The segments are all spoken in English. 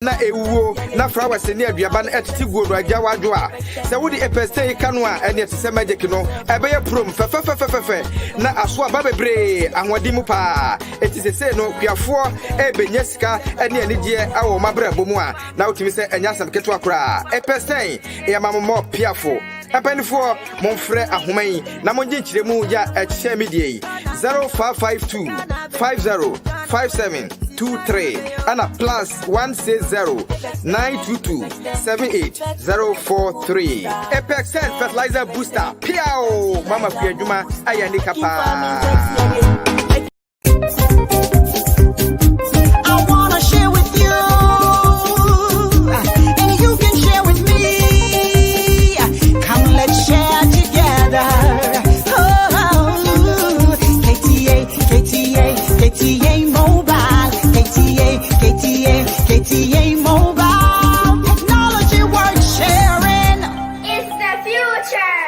na ewuo na flowers ni aduaba na etiti guo no agya wadwo a se wodi epeste kanu a ene te se magic no ebeye prom fe na aso aba bebre ahwadi mu pa eti se no kuafo ebenya sika ene anigye awo mabra bomu a na otimi se enya sam keto akora epeste ya mammo piafo apanifo monfrɛ ahoman na monje nkyiremu ya ehye media 0552 505723 ana plus 160 922 78043 Apex fertilizer booster piao mama fiaduma ayani kapa. KTA Mobile technology worth sharing. It's the future.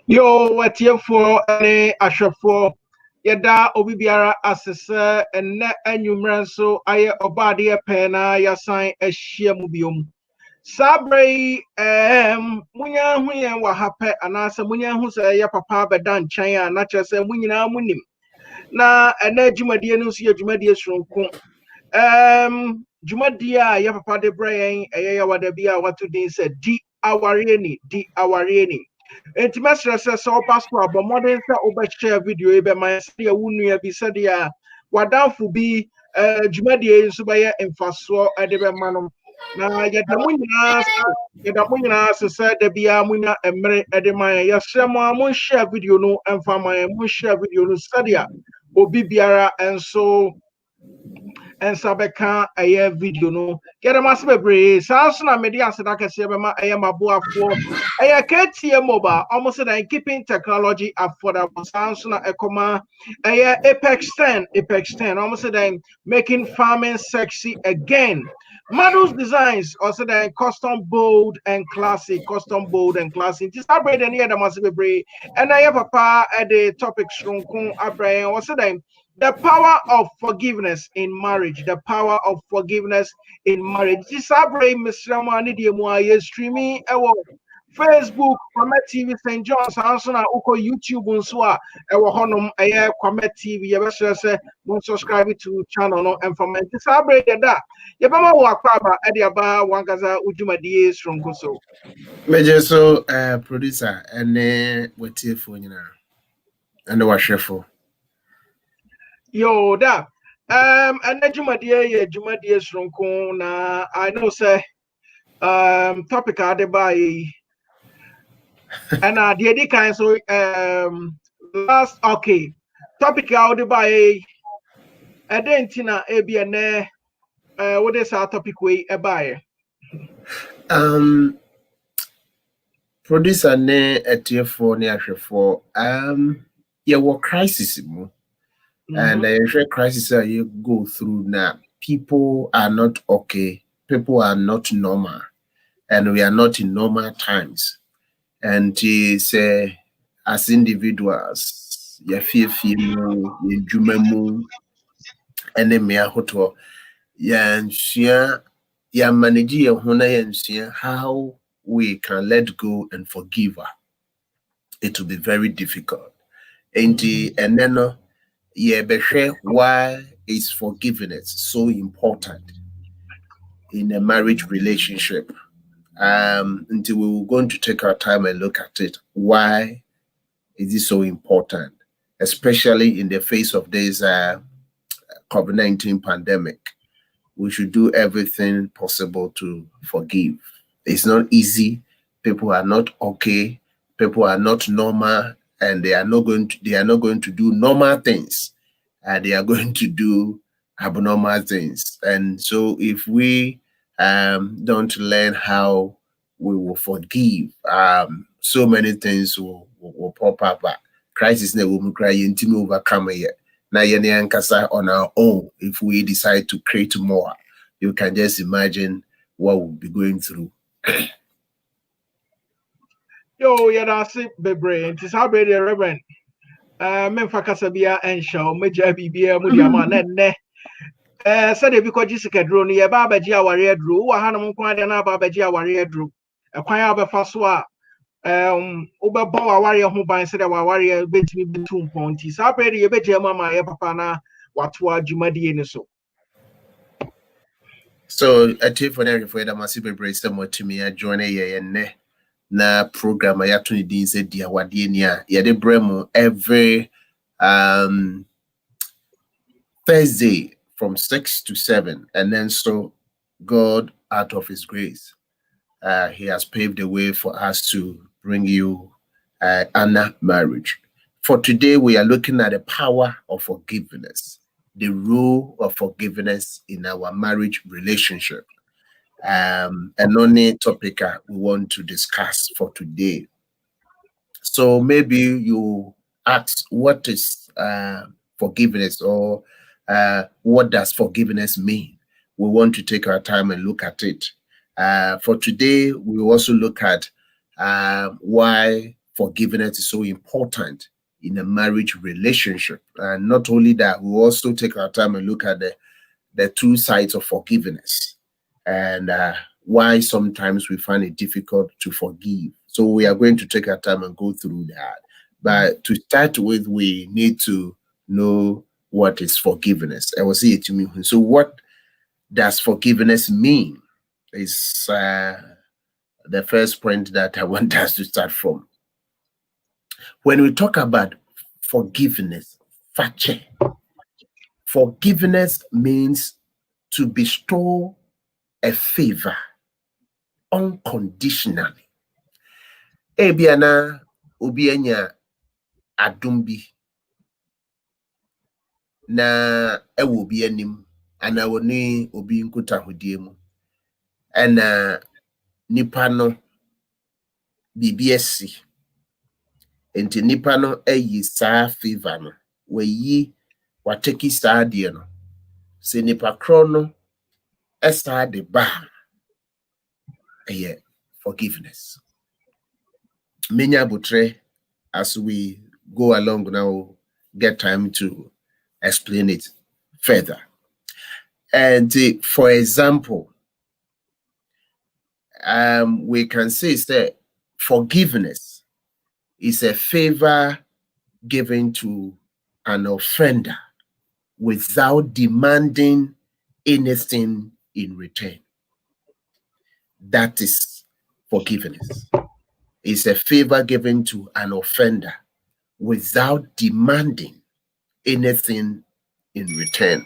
Yo, what you for any ashafo? Yada obibiara asese enne enyumran so aye obade pena ya sign ehia mubiom. Sabre munya hu yen wa hape anase munya hu se ya papa beda nchen a na chese munyina munim na ene dwumadie no so ye dwumadie sronko dwumadie a ya papa de brayen ya wada bia wato din se di aware ni enti mesra se so passport but modern se obehye video e be man se ya wunu bi se dia wadanfo bi dwumadie so be emfaso de be manom na yadamunyina se da bia munya emre edema ya hyemo amon share video no emfa man mon share video no stadia obi biara enso ensabeka aye video no yadamase bebre sanso na media aseda kese be ma aye maboafo aye KTM Mobile almost that keeping technology affordable sanso na ekoma aye Apex 10 almost that making farming sexy again. Manu's designs also then custom bold and classic. This are bread and the massive bread. And I have at the topic strong also then the power of forgiveness in marriage. This are bread Mr. Mani streaming Facebook, Kwamet TV St. John's, Hansona, Uko YouTube, Unsua, Ewa Honum, Air Kwamet TV, Yabasha, subscribe to channel no information. Celebrate that. Yabama Wakwaba, Ediaba, Wangaza, Ujuma Dies from Goso. Major so producer and what for you now and the washerful. Yo, that and then Juma Dies from Kona. I know, say, topic Adebai. And the other kind so last okay topic out by Adentina ABN what is our topic way a buyer producer ne for near for yeah what crisis and the crisis you go through now. People are not okay, people are not normal, and we are not in normal times. And say as individuals, you feel you jumemu and then me hoto ya manage your how we can let go and forgive her. It will be very difficult. And then why is forgiveness so important in a marriage relationship? Until we're going to take our time and look at it. Why is it so important, especially in the face of this COVID-19 pandemic? We should do everything possible to forgive. It's not easy. People are not okay. People are not normal, and they are not going to do normal things. They are going to do abnormal things. And so if we don't learn how we will forgive, so many things will pop up. Crisis never will cry until we overcome it. Now on our own, if we decide to create more, you can just imagine what we'll be going through. Yo, yeah, that's it, baby. It is how brave the Reverend. Memfa Casabia and show, Major BBA Mudiama, ne. Said if you could just get drone, yeah, Baba Gia warrior drew, Wahanam Quadana Baba Gia warrior drew. A choir of a faswa. Uber Boa warrior who binds said our warrior bit me between points. I pray you bet your mamma, your papa, what was Jumadi in so. So I take for the massive brace somewhat to me. I join a ne na program. I actually didn't say dear what yeah the bremo every Thursday from 6 to 7, and then so God out of His grace, He has paved the way for us to bring you Anna marriage. For today, we are looking at the power of forgiveness, the role of forgiveness in our marriage relationship, and only topic we want to discuss for today. So maybe you ask, what is forgiveness, or what does forgiveness mean? We want to take our time and look at it. For today, we will also look at why forgiveness is so important in a marriage relationship. And not only that, we will also take our time and look at the two sides of forgiveness, and why sometimes we find it difficult to forgive. So we are going to take our time and go through that. But to start with, we need to know what is forgiveness. I will say it to me. So what does forgiveness mean? Is the first point that I want us to start from. When we talk about forgiveness, forgiveness means to bestow a favor unconditionally. Ebiana obianya adumbi na ewo bi anim ana woni obi nkuta hodie mu, ana nipa no bibi esi enti nipa no ayi saa favor no wayi wateki saa de no se nipa kro no esa de ba forgiveness. Menya butre, as we go along now, get time to explain it further. And for example, we can say that forgiveness is a favor given to an offender without demanding anything in return. That is forgiveness. It's a favor given to an offender without demanding anything in return.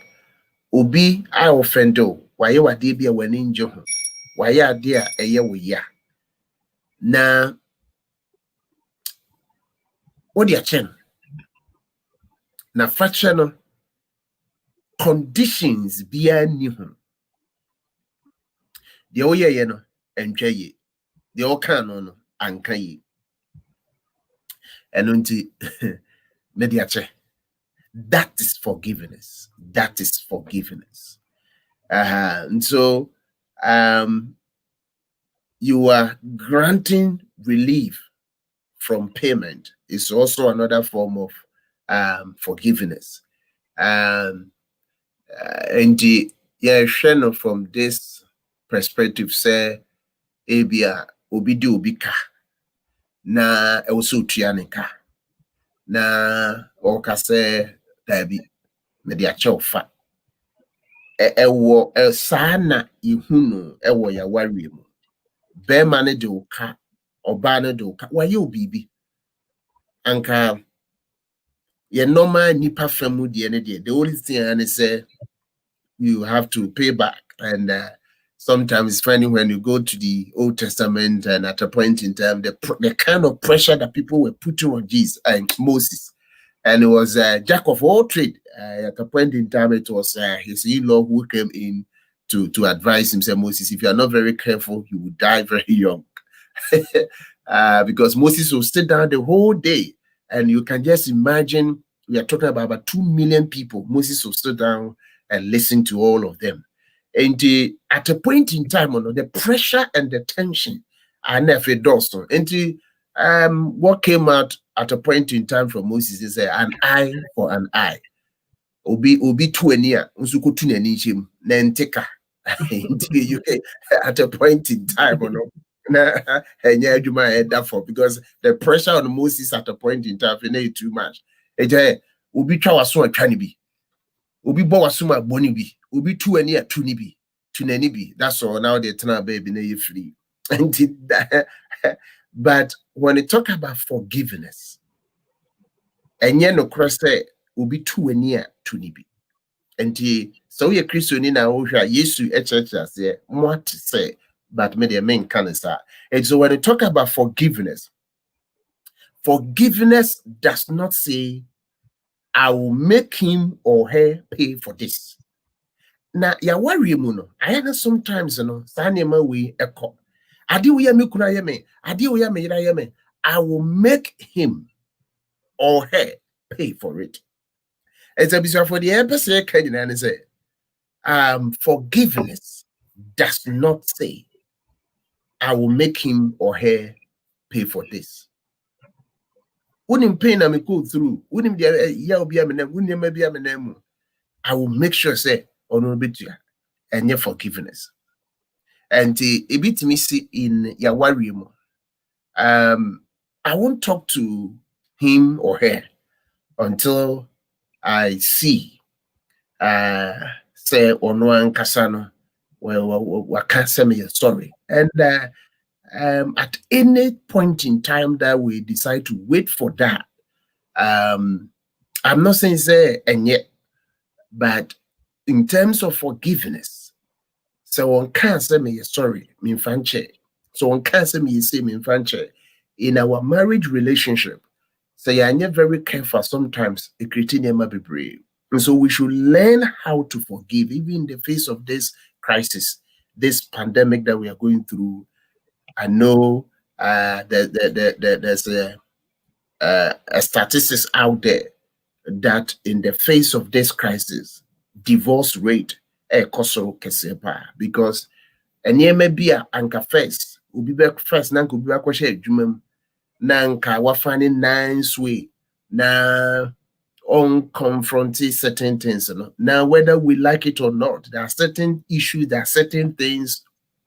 Obi I offendo, why you are debia when in Johan, why ya dear a year we ya. Na what ya chen? Na fractional conditions be a new home. The oye yeno enjoy ye. The okan no anka ye. And until mediache. That is forgiveness. That is forgiveness. And so you are granting relief from payment. Is also another form of forgiveness. And from this perspective, say, ebia obidi obika na also trianika na okase dabi mediachofa ewo sana ihunu ewo ya wari mu be mane de oka oba ne de oka waye obibi anka ye normal nipa famu de ne de the only thing I say you have to pay back. And sometimes it's funny when you go to the Old Testament, and at a point in time the kind of pressure that people were putting on Jesus and Moses. And it was jack of all trade. At a point in time, it was his in-law who came in to advise him, say, Moses, if you are not very careful, you will die very young. Because Moses will sit down the whole day. And you can just imagine, we are talking about 2 million people. Moses will sit down and listen to all of them. And at a point in time, the pressure and the tension are never done. And what came out at a point in time from Moses is an eye for an eye. Obi 20 unsuku tunani chim nenteka at a point in time or no. Because the pressure on Moses at a point in time is too much. Obi chawaso atwani Obi bo wasuma boni bi. Obi 20 atuni bi. Tunani bi. That's all. Now they turn baby na free. But when they talk about forgiveness, and no cross say Obi 20 atuni bi. And so ye Christian in our Yesu etc. say what to say, but me the main can say. And so when they talk about forgiveness does not say I will make him or her pay for this. Now ya worry muno. I know sometimes sanema we echo. Adi we me kuna yeme. Adi we me ira yeme. I will make him or her pay for it. It's a bit for the episode and say forgiveness does not say I will make him or her pay for this. Wouldn't pain me go through. Wouldn't be I will make sure say on bit and your forgiveness. And a bit me see in your worry. I won't talk to him or her until I see say Onoan Kasano well can't say me sorry. And at any point in time that we decide to wait for that, I'm not saying say and yet, but in terms of forgiveness, so one can't say me sorry, me fanche. So one can't say me say me fanche. In our marriage relationship, say I am very careful sometimes a criterion might be brave. And so we should learn how to forgive, even in the face of this crisis, this pandemic that we are going through. I know there's a statistics out there that in the face of this crisis, divorce rate because and may be a anchor first, will be back first, nanko be back nanka wafani nice way na on confronting certain things. Now, whether we like it or not, there are certain issues, there are certain things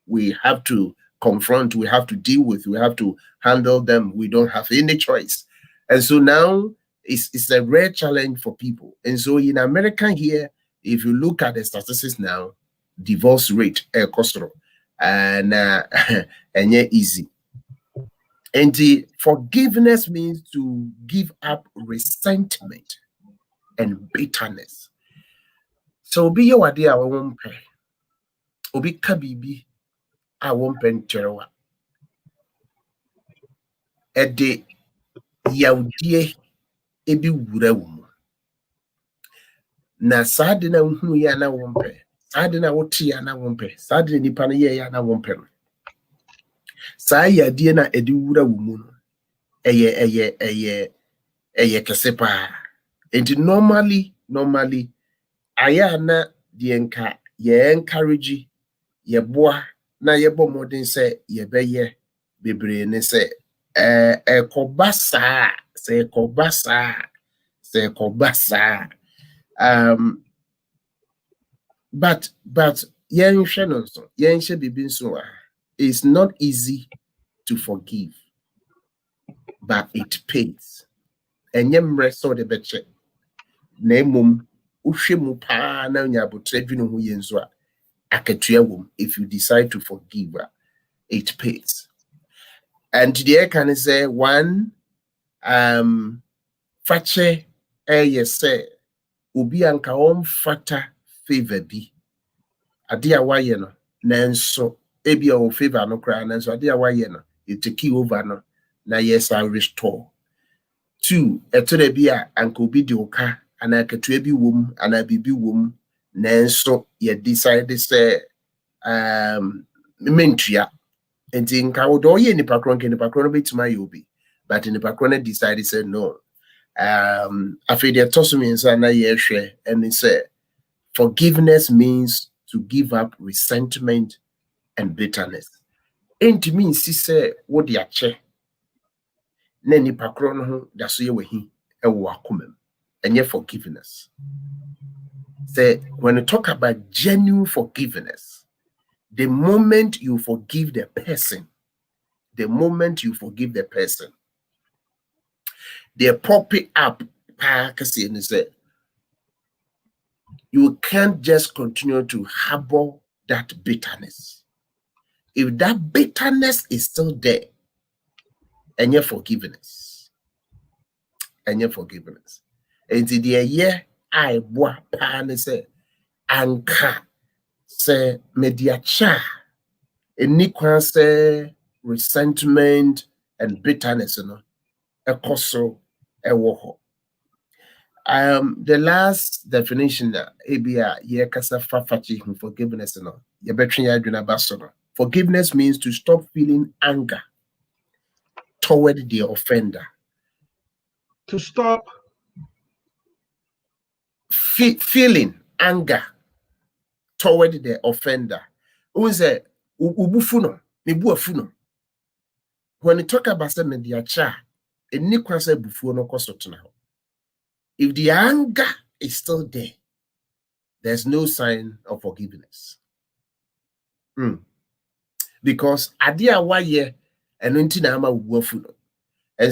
we have to confront, we have to deal with, we have to handle them. We don't have any choice. And so now it's a rare challenge for people. And so in America here, if you look at the statistics now, divorce rate and yeah, easy. And the forgiveness means to give up resentment and bitterness. So be your idea, I won't pay. Obi kabibi, I won't pay cherewa. Ede yaudie ebi wurewum. Na sade na uhunu ya na won't pay. Sade na woti ya na won't pay. Sade ni pane ya na won't pay. Sa yadie na edi wurewum. Eye kesepa. And normally, ayana dienka ye encourage ye boa na ye bo modern say ye beye bebre ne say ekobasa but yen hwe so yen hye bibin so it's not easy to forgive, but it pays. And yemre so the beche nemum ushemu pa na nyabotre dwene ho yenzo a akatua wom. If you decide to forgive, it pays. And today can say one fache say obi anka fata favor bi ade a waye no nanso ebi o favor no kra nanso ade a waye no you take over no na yes I restore. 2 etore bi a anka obi di oka ana akatua bi wom ana bibi wom nanso ye decide say mentua enti nka wo do ye nipa kron no betima ye obi, but nipa kron decide say no after the tosumi na ye hwe and say forgiveness means to give up resentment and bitterness. Enti means say what the ache na nipa kro no ho da so ye wahi ewo akomam enye forgiveness. Say when you talk about genuine forgiveness, the moment you forgive the person, the popping up is that you can't just continue to harbor that bitterness. If that bitterness is still there, and your forgiveness, and the year I boa pan say anka say mediacha any say resentment and bitterness, a koso a woho. The last definition ABA ye kasa fafachi forgiveness forgiveness means to stop feeling anger toward the offender. To stop Feeling anger toward the offender. When you talk about if the anger is still there, there's no sign of forgiveness. Because adia waye and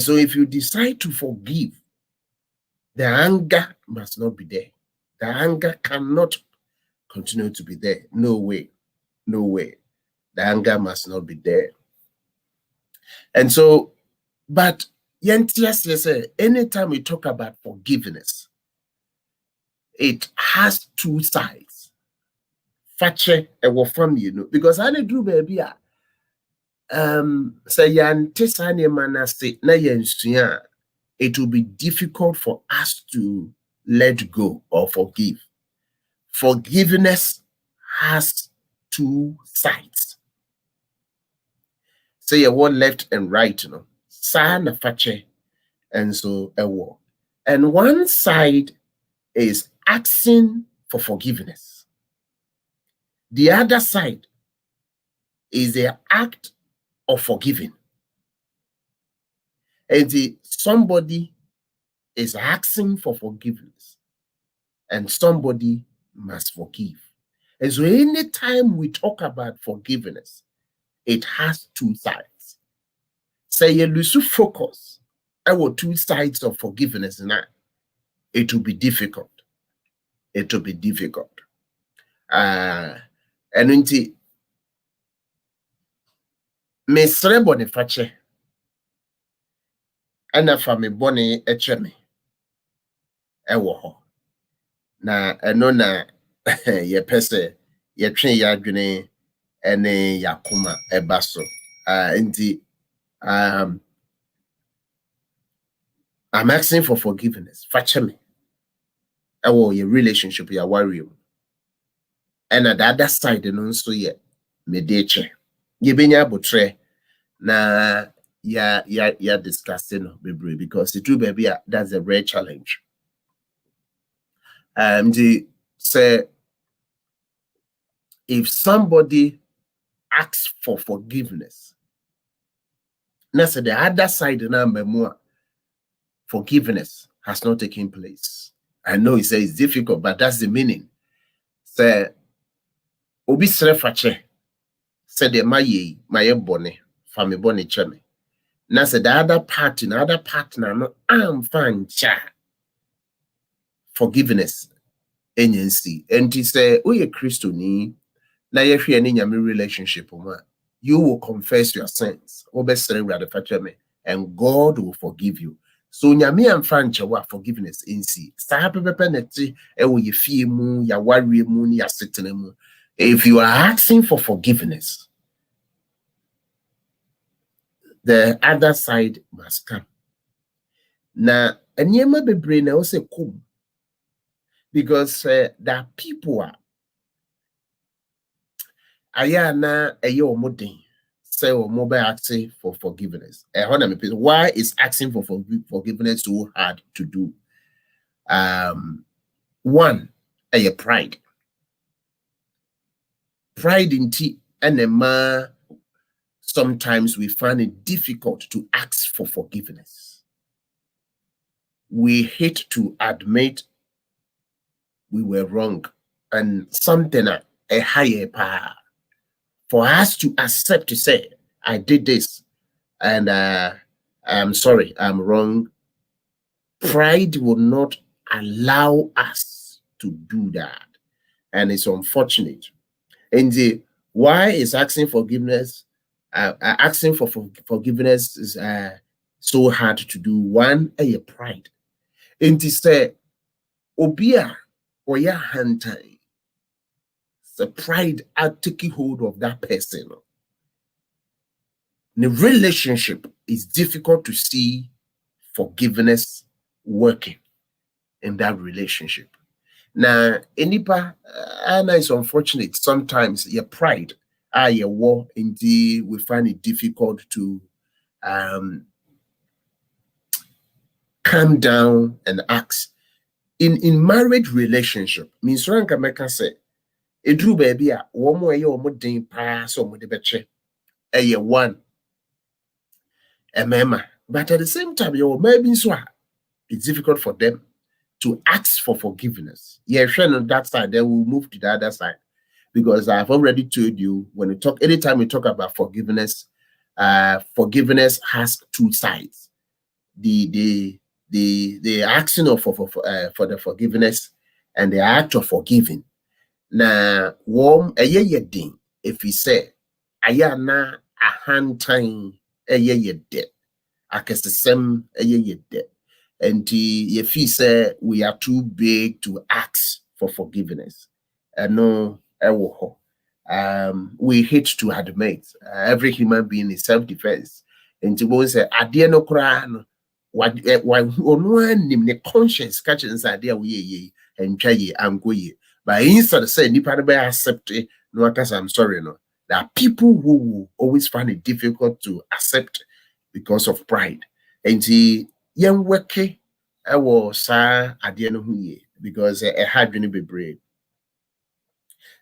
so if you decide to forgive, the anger must not be there. The anger cannot continue to be there. No way. The anger must not be there. And so, but anytime we talk about forgiveness, it has two sides. Fache from because I do baby say it will be difficult for us to let go or forgive. Forgiveness has two sides. Say one left and right, Sana fache and so a war. And one side is asking for forgiveness. The other side is the act of forgiving. And somebody is asking for forgiveness and somebody must forgive. And so anytime we talk about forgiveness, it has two sides. Say you lose focus on two sides of forgiveness now, it will be difficult. And until me srebo ne fache ana fa me bone eche me ewo ho na eno na ye pese ye twen ya adwene ene yakoma eba so I'm asking for forgiveness fache me ewo your relationship ya worry and at the other side so ye me de che ye benya botre na yeah discussing because it will be that's a rare challenge. The say if somebody asks for forgiveness, that's the other side more forgiveness has not taken place. I know he says it's difficult, but that's the meaning. Say obi srefache say the my bone family bone cheme. Now say the other partner no I'm fine cha forgiveness agency and he say oh you Christoni na ye hwe any nyame relationship you will confess your sins and God will forgive you. So nyame amfranche wa forgiveness nsi sa pepepe neti e wo ye fie mu ya ware mu ni ya setene mu. If you are asking for forgiveness, the other side must come. Na enyema bebre na o se kom because there are people ayana eyo omodin say or mobile asking for forgiveness. Why is asking for forgiveness so hard to do? One, pride. Pride in tea and sometimes we find it difficult to ask for forgiveness. we hate to admit we were wrong and something a higher power for us to accept to say, I did this and I'm sorry, I'm wrong. Pride will not allow us to do that. And it's unfortunate. And why is asking forgiveness, asking for forgiveness is so hard to do? One, a pride. And to say, Obia or ya hantai, the pride are taking hold of that person. The relationship is difficult to see forgiveness working in that relationship. Now, enipa, and it's unfortunate sometimes your pride, your war, indeed, we find it difficult to calm down and ask. In marriage relationship, means ranka meka say, edru baby a womo eye womo den pa so mo de beche eye one emema, but at the same time your maybe so it's difficult for them to ask for forgiveness. Yeah, sure, on that side, then we'll move to the other side. Because I've already told you, when we talk, anytime we talk about forgiveness, forgiveness has two sides. The action of for the forgiveness and the act of forgiving. Now, warm a year ding, if we say, ayana a hand time a year dead, I guess the same a year dead. And if he said we are too big to ask for forgiveness, no, we hate to admit every human being is self-defense. And to both say, I dare no cry, why the conscience catches idea we and try and go. But instead of saying, Nipa be accept it, no, because I'm sorry, no. There are people who always find it difficult to accept because of pride. And young worky, I was at the end of the year because I had been be brave.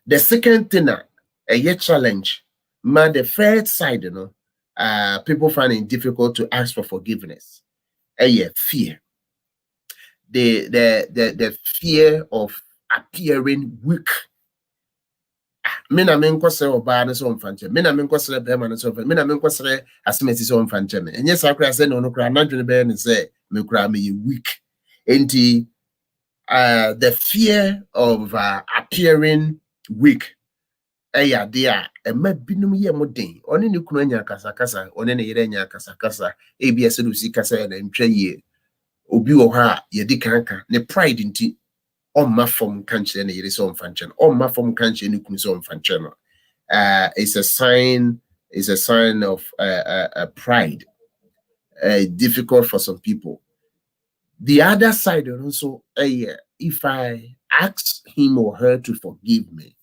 The second thing, a year challenge, the third side, you know, people find it difficult to ask for forgiveness. A year fear. The fear of appearing weak. Mina men kwasere oba ne so mfanche mina men kwasere be ma ne so mfanche mina men kwasere asemeti so mfanche me enye sakra se no kra na dwene be ne se me kra me weak enti the fear of appearing weak eya dia e ma binum ye modin oni ne kunu anya kasa oni ne yere anya kasa ebia se do si kasa na ntwa ye obi wo ha ye di kanka ne pride nti on my form country and it is on function. On my form country and you on function. It's a sign of pride. Difficult for some people. The other side also, if I ask him or her to forgive me,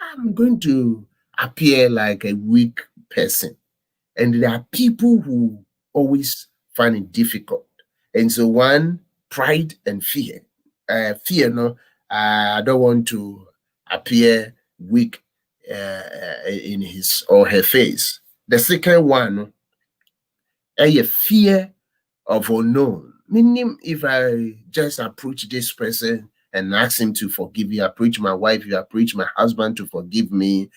I'm going to appear like a weak person. And there are people who always find it difficult. And so one, pride and fear. Fear, no, I don't want to appear weak in his or her face. The second one, a fear of unknown. Meaning, if I just approach this person and ask him to forgive me, approach my wife, you approach my husband to forgive me,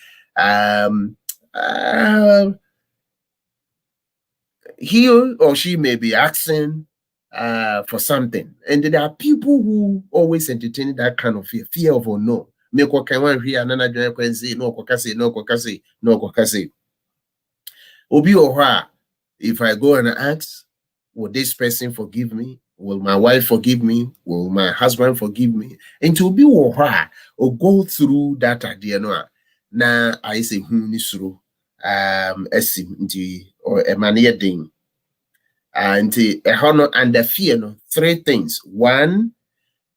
he or she may be asking for something, and there are people who always entertain that kind of fear of unknown. Me ko kan wan hwe anana dwen kwan say no kokase obi ohwa. If I go and ask, will this person forgive me? Will my wife forgive me? Will my husband forgive me? And to be ohwa or go through that idea no na I say ni suru esim nti or emane ding. And the fear, no, three things. One,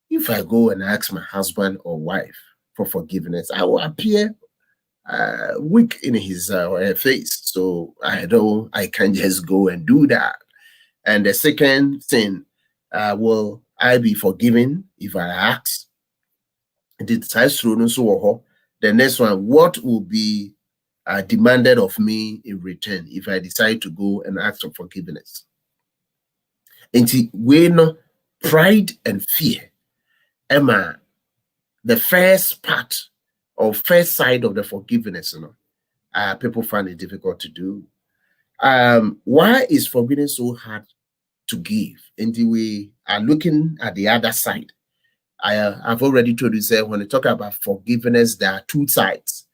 if I go and ask my husband or wife for forgiveness, I will appear weak in his or her face. So I can't just go and do that. And the second thing, will I be forgiven if I ask? The next one, what will be demanded of me in return if I decide to go and ask for forgiveness? Enti we no pride and fear. Emma, the first part or first side of the forgiveness, people find it difficult to do. Why is forgiveness so hard to give? And we are looking at the other side. I've already told you that when we talk about forgiveness, there are two sides.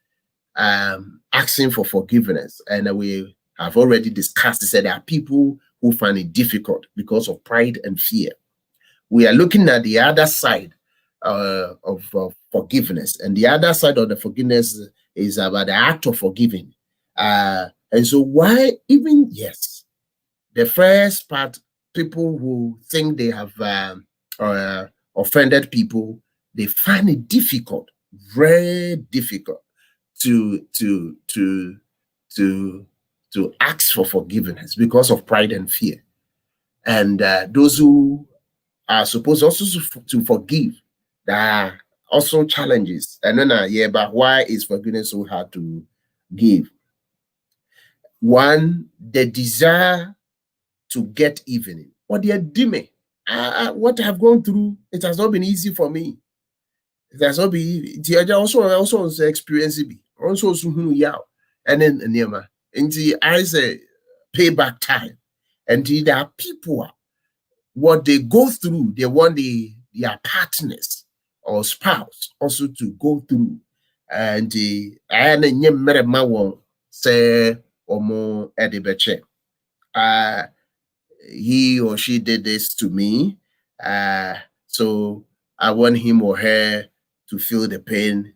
Asking for forgiveness, and we have already discussed that there are people who find it difficult because of pride and fear. We are looking at the other side of forgiveness, and the other side of the forgiveness is about the act of forgiving. And so why even, yes, the first part, people who think they have offended people, they find it difficult, very difficult to ask for forgiveness because of pride and fear. And those who are supposed also to forgive, there are also challenges. And then but why is forgiveness so hard to give? One, the desire to get even. What they are what I have gone through, it has not been easy for me. It has not been easy. Also experiencing also and then I say payback time. And there are people, what they go through, they want their partners or spouse also to go through. And say omo edibeche. He or she did this to me. So I want him or her to feel the pain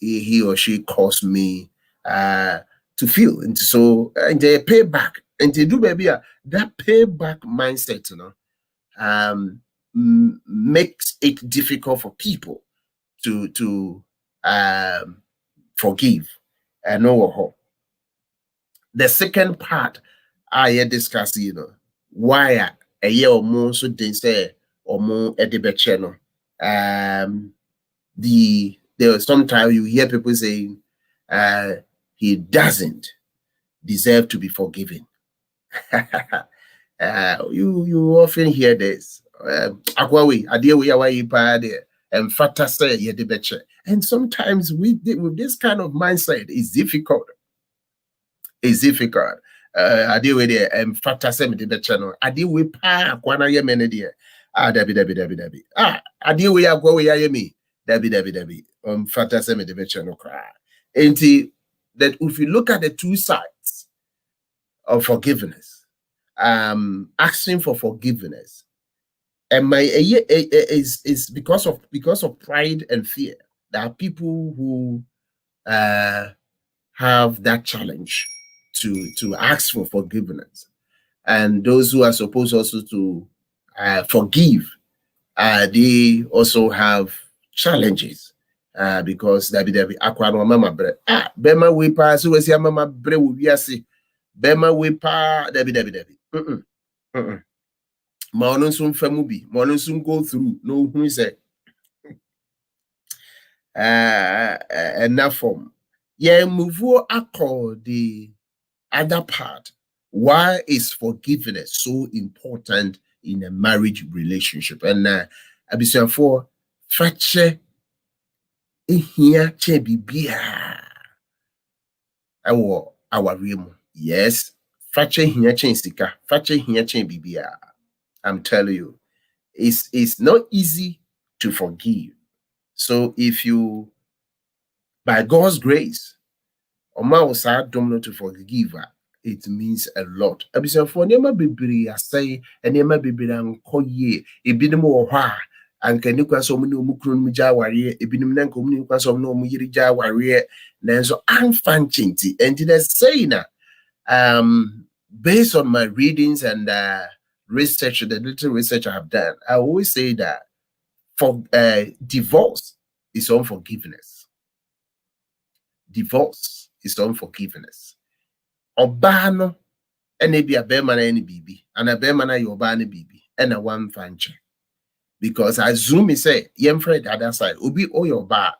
he or she caused me to feel. And so and they pay back. And they do maybe that payback mindset, makes it difficult for people to forgive. The second part I discuss, why a year or more so they say or more edibeche. There sometimes you hear people saying he doesn't deserve to be forgiven. You often hear this. And sometimes with this kind of mindset is difficult. It's difficult. I deal with it and fantasy the channel. I deal with Kwana Yemendia. Debbie. I deal with go with me. Debbie. Fantasy the channel cry. And that if you look at the two sides of forgiveness, asking for forgiveness, and my is because of pride and fear. There are people who have that challenge to ask for forgiveness, and those who are supposed also to forgive, they also have challenges because akwa mama bre bema we pa so we mama bre wo wiase bema we pa debi ma ono nso mfamu bi ma ono nso go through no who say enough from move accord the other part. Why is forgiveness so important in a marriage relationship? And abisua for fache ehia che bibia awo awariemu. Yes, fache ehia che sika, fache ehia che bibia. I'm telling you, it's not easy to forgive. So if you, by God's grace, Oma was not to forgive her, it means a lot. For Nema Bibri, I say, and Nema Bibri and Koye, a binimo ha, and can you can so many Mukun Mija warrior, a binum communicate some no Mujija warrior, then so I'm fanching, and did I say based on my readings and research, the little research I have done, I always say that for divorce is unforgiveness. Divorce is unforgiveness. Obano ene bi abema na ene bibi, and abema na yoba na bibi, and a one fanche. Because I zoom say, yemfred the other side, ubi o yoba,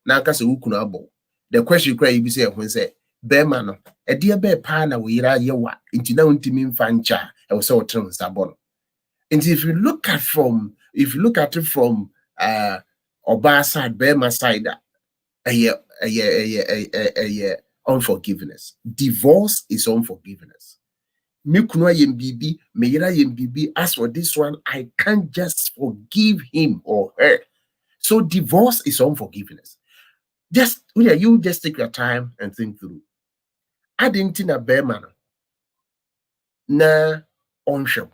na kase ukunabo. The question cry you say when say, bema no, a dear bear pana we ira yewa, into now intimi fancha, I was so term sabono. And if you look at it from Oba side, Bema side, unforgiveness. Divorce is unforgiveness. As for this one, I can't just forgive him or her. So divorce is unforgiveness. You just take your time and think through. I didn't think a bear man na onship.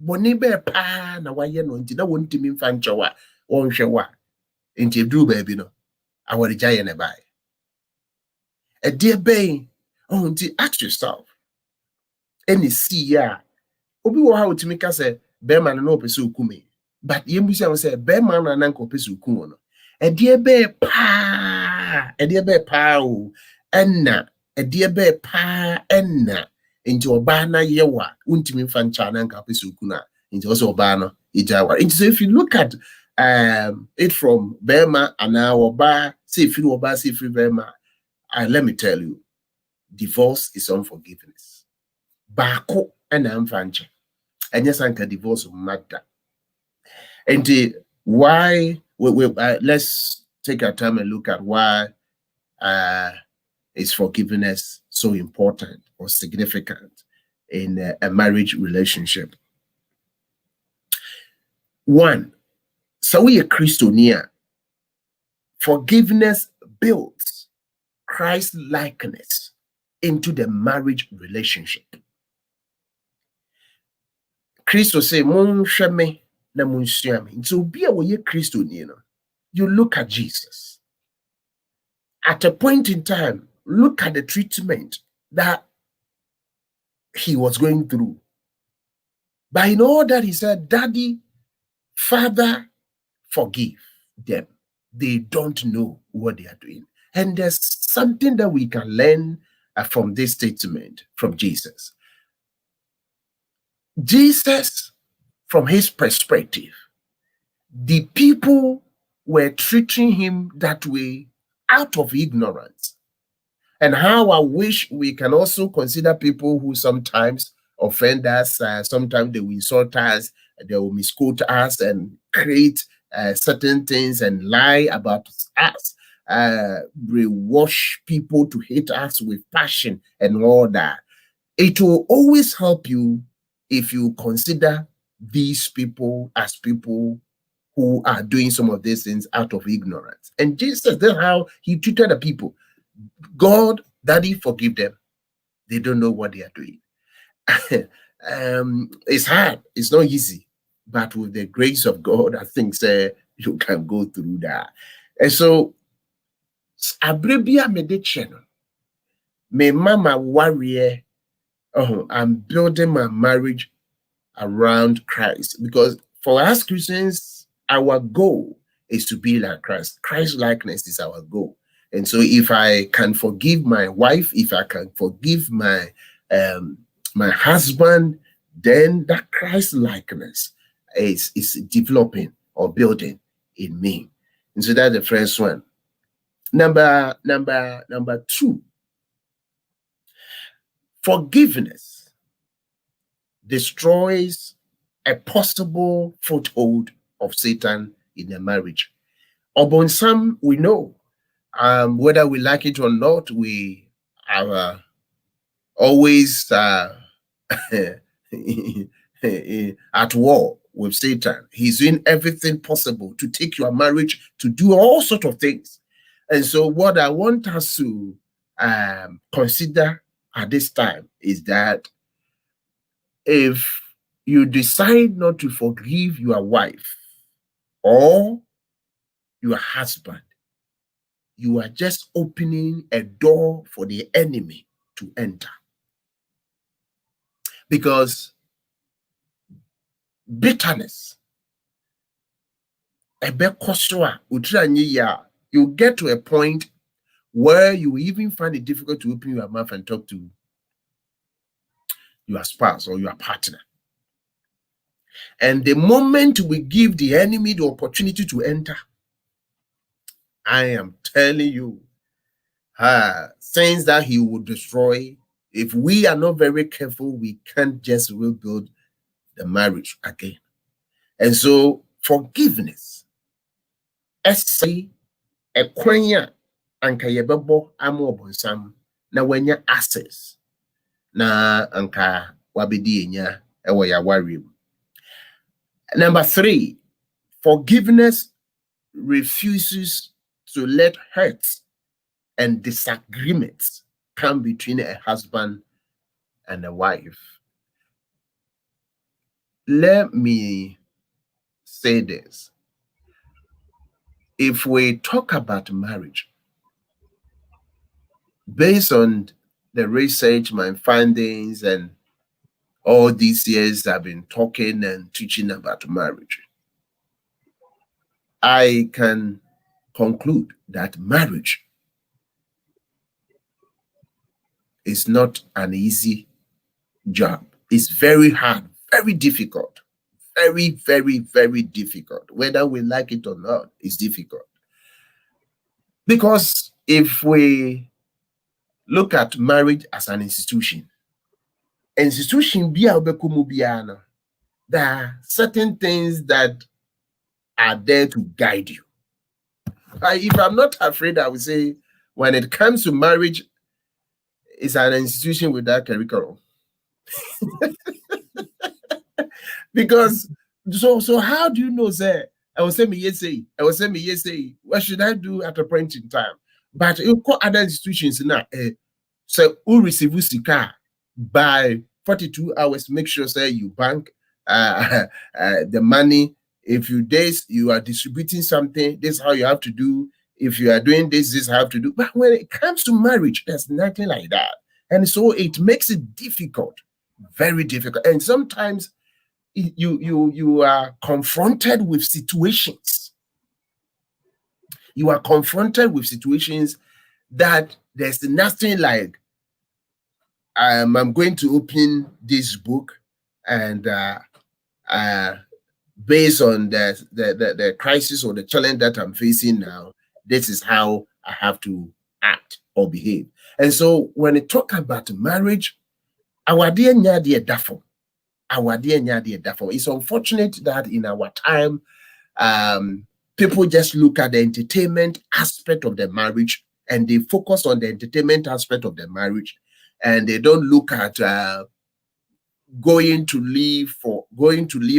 Bonibe pa na waye no nti na wontimi mfa nchewa onhwewa. Nti duru baby no. Awari jaye ne bai. A dear bay, nti ask yourself. Any see ya. Obi wo ha otimi ka say bear man no pese okume. But yembusi am say bear man na nanko pese okumo no. A dear bay pa o. Enna a dear bay pa enna. Into Obana yewa, untimi fanchana pese okuna. Into also Obana ijawa. So if you look at it from Burma and now Oba, say free Oba, say free Burma, let me tell you, divorce is unforgiveness. Bako and amfanche. And yes, anka divorce matter. And why let's take our time and look at why is forgiveness so important or significant in a marriage relationship. One, so we a Christonia. Forgiveness builds Christ likeness into the marriage relationship. Christo say, "Mon shame na mon shiame." So be a Christonia. You look at Jesus. At a point in time, look at the treatment that he was going through. But in all that, he said, "Daddy, Father, forgive them. They don't know what they are doing." And there's something that we can learn from this statement from Jesus. Jesus, from his perspective, the people were treating him that way out of ignorance. And how I wish we can also consider people who sometimes offend us, sometimes they will insult us, they will misquote us and create certain things and lie about us, brainwash people to hate us with passion and all that. It will always help you if you consider these people as people who are doing some of these things out of ignorance. And Jesus, that's how he treated the people. God, Daddy, forgive them. They don't know what they are doing. It's hard. It's not easy. But with the grace of God, I think you can go through that. And so, Abrebia meditation, me mama warrior, I'm building my marriage around Christ. Because for us Christians, our goal is to be like Christ. Christ likeness is our goal. And so if I can forgive my wife, if I can forgive my my husband, then that Christ likeness is developing or building in me. And so that's the first one. Number two, forgiveness destroys a possible foothold of Satan in a marriage. Upon some, we know, whether we like it or not, we are always at war with Satan. He's doing everything possible to take your marriage, to do all sorts of things. And so what I want us to consider at this time is that if you decide not to forgive your wife or your husband, you are just opening a door for the enemy to enter. Because bitterness, you get to a point where you even find it difficult to open your mouth and talk to your spouse or your partner. And the moment we give the enemy the opportunity to enter, I am telling you, things that he will destroy, if we are not very careful, we can't just rebuild the marriage again. And so forgiveness, essay a kwanya anka yebebo amo bonsam na wanya access na anka wabedi enya ewo ya worry. Number 3, forgiveness refuses to let hurts and disagreements come between a husband and a wife. Let me say this. If we talk about marriage, based on the research, my findings, and all these years I've been talking and teaching about marriage, I can conclude that marriage is not an easy job. It's very hard, very difficult, very, very, very difficult. Whether we like it or not, it's difficult. Because if we look at marriage as an institution be there are certain things that are there to guide you. If I'm not afraid, I would say when it comes to marriage, it's an institution without curriculum. Because so how do you know, sir? I will say me yes, what should I do at a point in time? But you call other institutions now, so who receive sika by 42 hours, make sure say you bank the money. If you days you are distributing something, this is how you have to do. If you are doing this is how you have to do. But when it comes to marriage, there's nothing like that. And so it makes it difficult, very difficult. And sometimes you are confronted with situations. You are confronted with situations that there's nothing like, I'm going to open this book and based on the crisis or the challenge that I'm facing now, this is how I have to act or behave. And so when we talk about marriage, it's unfortunate that in our time, people just look at the entertainment aspect of the marriage and they focus on the entertainment aspect of the marriage, and they don't look at going to live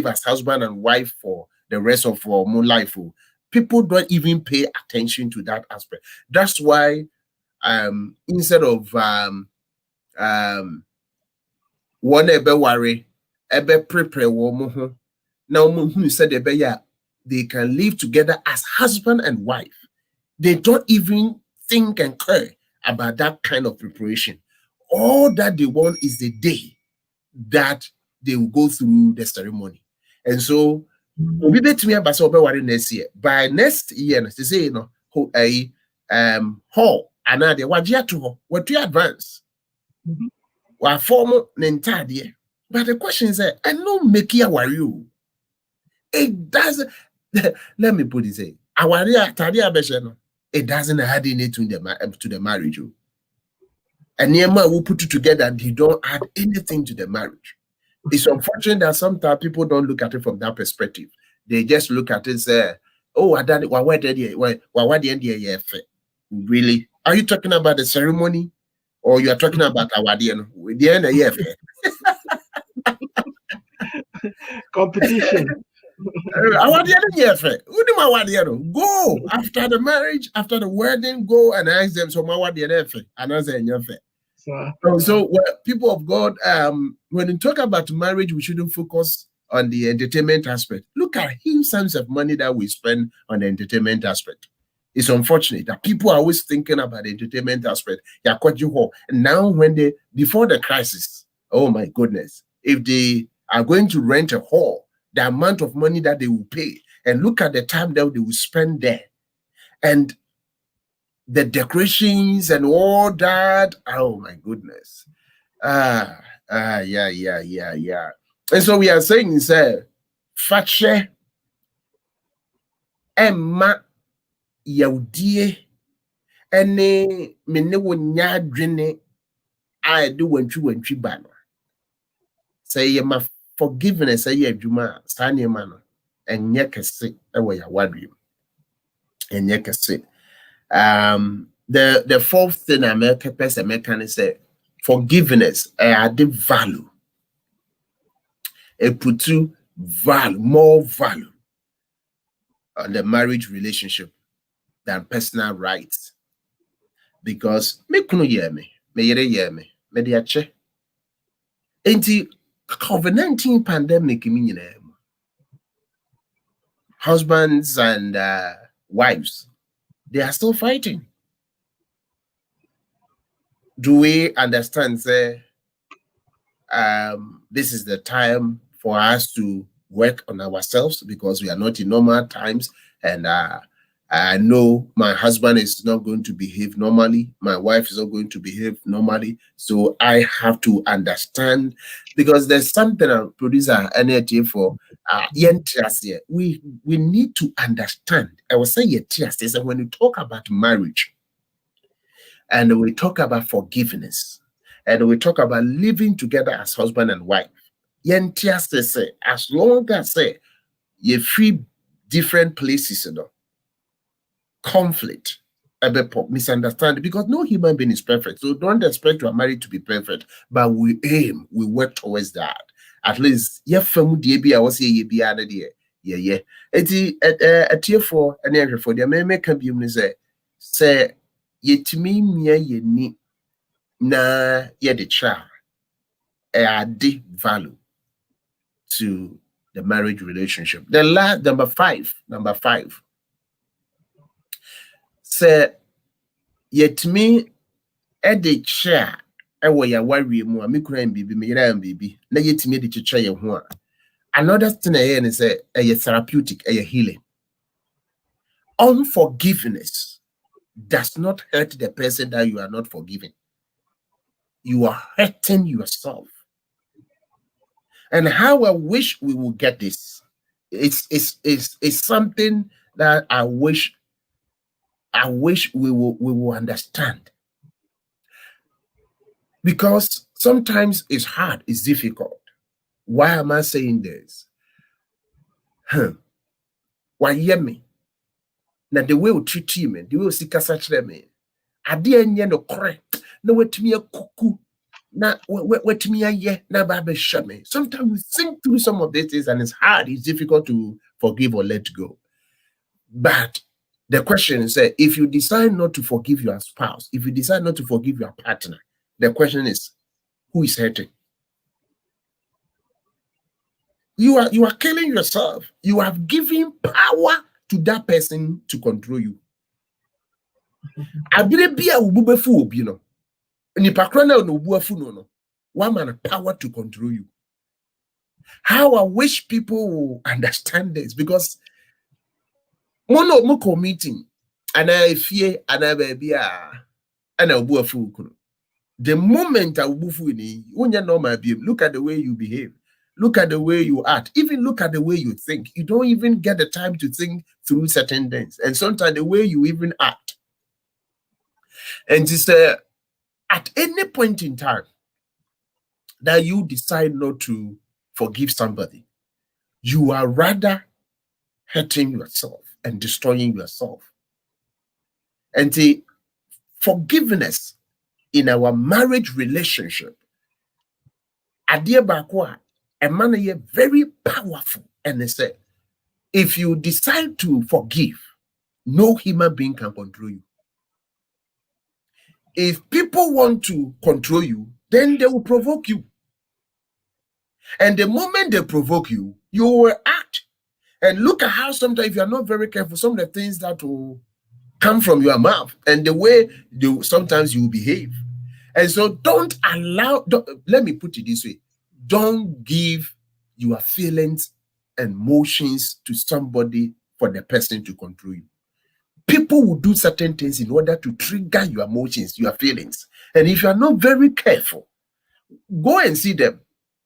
as husband and wife for the rest of our life. People don't even pay attention to that aspect. That's why instead of one ebe worry, ebe prepare woman, now who said they can live together as husband and wife. They don't even think and care about that kind of preparation. All that they want is the day that they will go through the ceremony. And so we bet me about next year. By next year, they say hall and now they what you advance. What form entire year. But the question is, I know make you worry you. It doesn't. Let me put it say, it doesn't add anything to the marriage. And Nehemiah will put it together and he don't add anything to the marriage. It's unfortunate that sometimes people don't look at it from that perspective. They just look at it and say, oh, I done it. Really? Are you talking about the ceremony? Or you are talking about our DNA? Competition. Go after the marriage, after the wedding, go and ask them. So people of God, when you talk about marriage, we shouldn't focus on the entertainment aspect. Look at huge sums of money that we spend on the entertainment aspect. It's unfortunate that people are always thinking about the entertainment aspect. And now before the crisis, oh my goodness, if they are going to rent a hall, the amount of money that they will pay, and look at the time that they will spend there, and the decorations and all that. Oh my goodness. Yeah. And so we are saying, sir, Fache Emma Yaudie ene mene wonya dwene I do when you ban. Say ma forgiveness aye adwuma sane ma no enye kese ewo ya wadwe enye kese. The fourth thing America person can say forgiveness add value. It put you more value on the marriage relationship than personal rights. Because me kuno hear me hear me dia che. Enti COVID-19 pandemic mean husbands and wives, they are still fighting. Do we understand, say, this is the time for us to work on ourselves because we are not in normal times, and I know my husband is not going to behave normally, my wife is not going to behave normally, so I have to understand, because there's something a producer energy for we need to understand. I was saying yes, when you talk about marriage and we talk about forgiveness and we talk about living together as husband and wife, as long as you free different places, conflict, misunderstanding, because no human being is perfect. So don't expect you are married to be perfect, but we work towards that. At least, I was here, yeah. It's a for an area for the men can be say, yet me, ye ni na ye the child, add value to the marriage relationship. The last number five. Say, yet me at the chair, I wear ya worry more, me crying baby, me baby, na yet me the chair ya one. Another thing I hear is a therapeutic, a healing. Unforgiveness does not hurt the person that you are not forgiving. You are hurting yourself. And how I wish we will get this. It's something that I wish we will understand. Because sometimes it's hard, it's difficult. Why am I saying this? Why hear me? Now the way we treat you, the way we see kasachre me, ade no correct. No wetimi akuku. Na wetimi aye na ba be shame. Sometimes we think through some of these things and it's hard, it's difficult to forgive or let go. But the question is, if you decide not to forgive your spouse, if you decide not to forgive your partner, the question is, who is hurting? You are killing yourself. You have given power to that person to control you. One man power to control you. How I wish people will understand this, because mono meeting and I fear and I baby and I'll be a fool. The moment I will look at the way you behave, look at the way you act, even look at the way you think. You don't even get the time to think through certain things, and sometimes the way you even act. And just at any point in time that you decide not to forgive somebody, you are rather hurting yourself and destroying yourself. And the forgiveness in our marriage relationship, Adia Bakwa, a man very powerful. And they say, if you decide to forgive, no human being can control you. If people want to control you, then they will provoke you. And the moment they provoke you, you will act. And look at how sometimes, if you are not very careful, some of the things that will come from your mouth and the way sometimes you behave. And so let me put it this way. Don't give your feelings and emotions to somebody for the person to control you. People will do certain things in order to trigger your emotions, your feelings. And if you are not very careful, go and see them.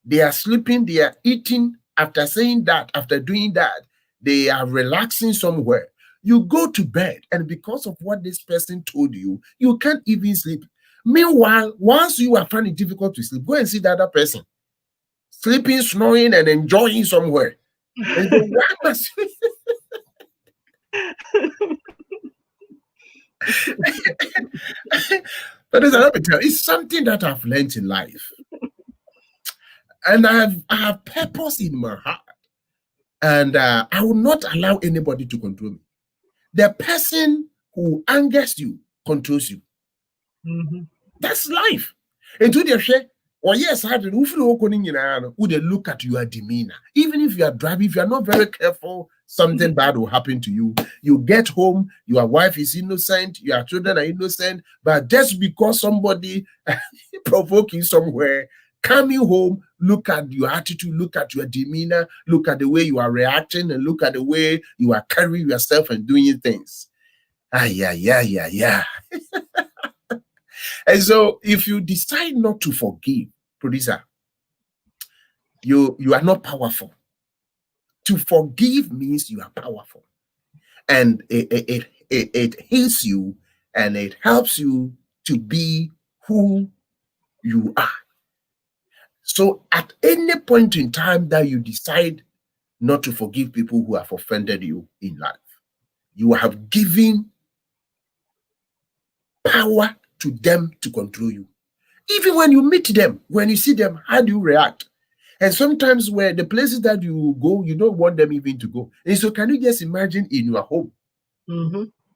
They are sleeping, they are eating. After saying that, after doing that, they are relaxing somewhere. You go to bed, and because of what this person told you, you can't even sleep. Meanwhile, once you are finding it difficult to sleep, go and see the other person. sleeping, snoring, and enjoying somewhere. And so why must but it's something that I've learned in life. And I have purpose in my heart. And I will not allow anybody to control me. The person who angers you controls you. That's life. And to the share, or yes, I would look at your demeanor. Even if you are driving, if you are not very careful, something bad will happen to you. You get home, your wife is innocent, your children are innocent, but just because somebody provoked you somewhere, coming home, look at your attitude, look at your demeanor, look at the way you are reacting, and look at the way you are carrying yourself and doing things. Yeah. And so if you decide not to forgive, producer, you are not powerful. To forgive means you are powerful. And it heals you and it helps you to be who you are. So at any point in time that you decide not to forgive people who have offended you in life, you have given power to them to control you. Even when you meet them, when you see them, how do you react? And sometimes where the places that you go, you don't want them even to go. And so can you just imagine in your home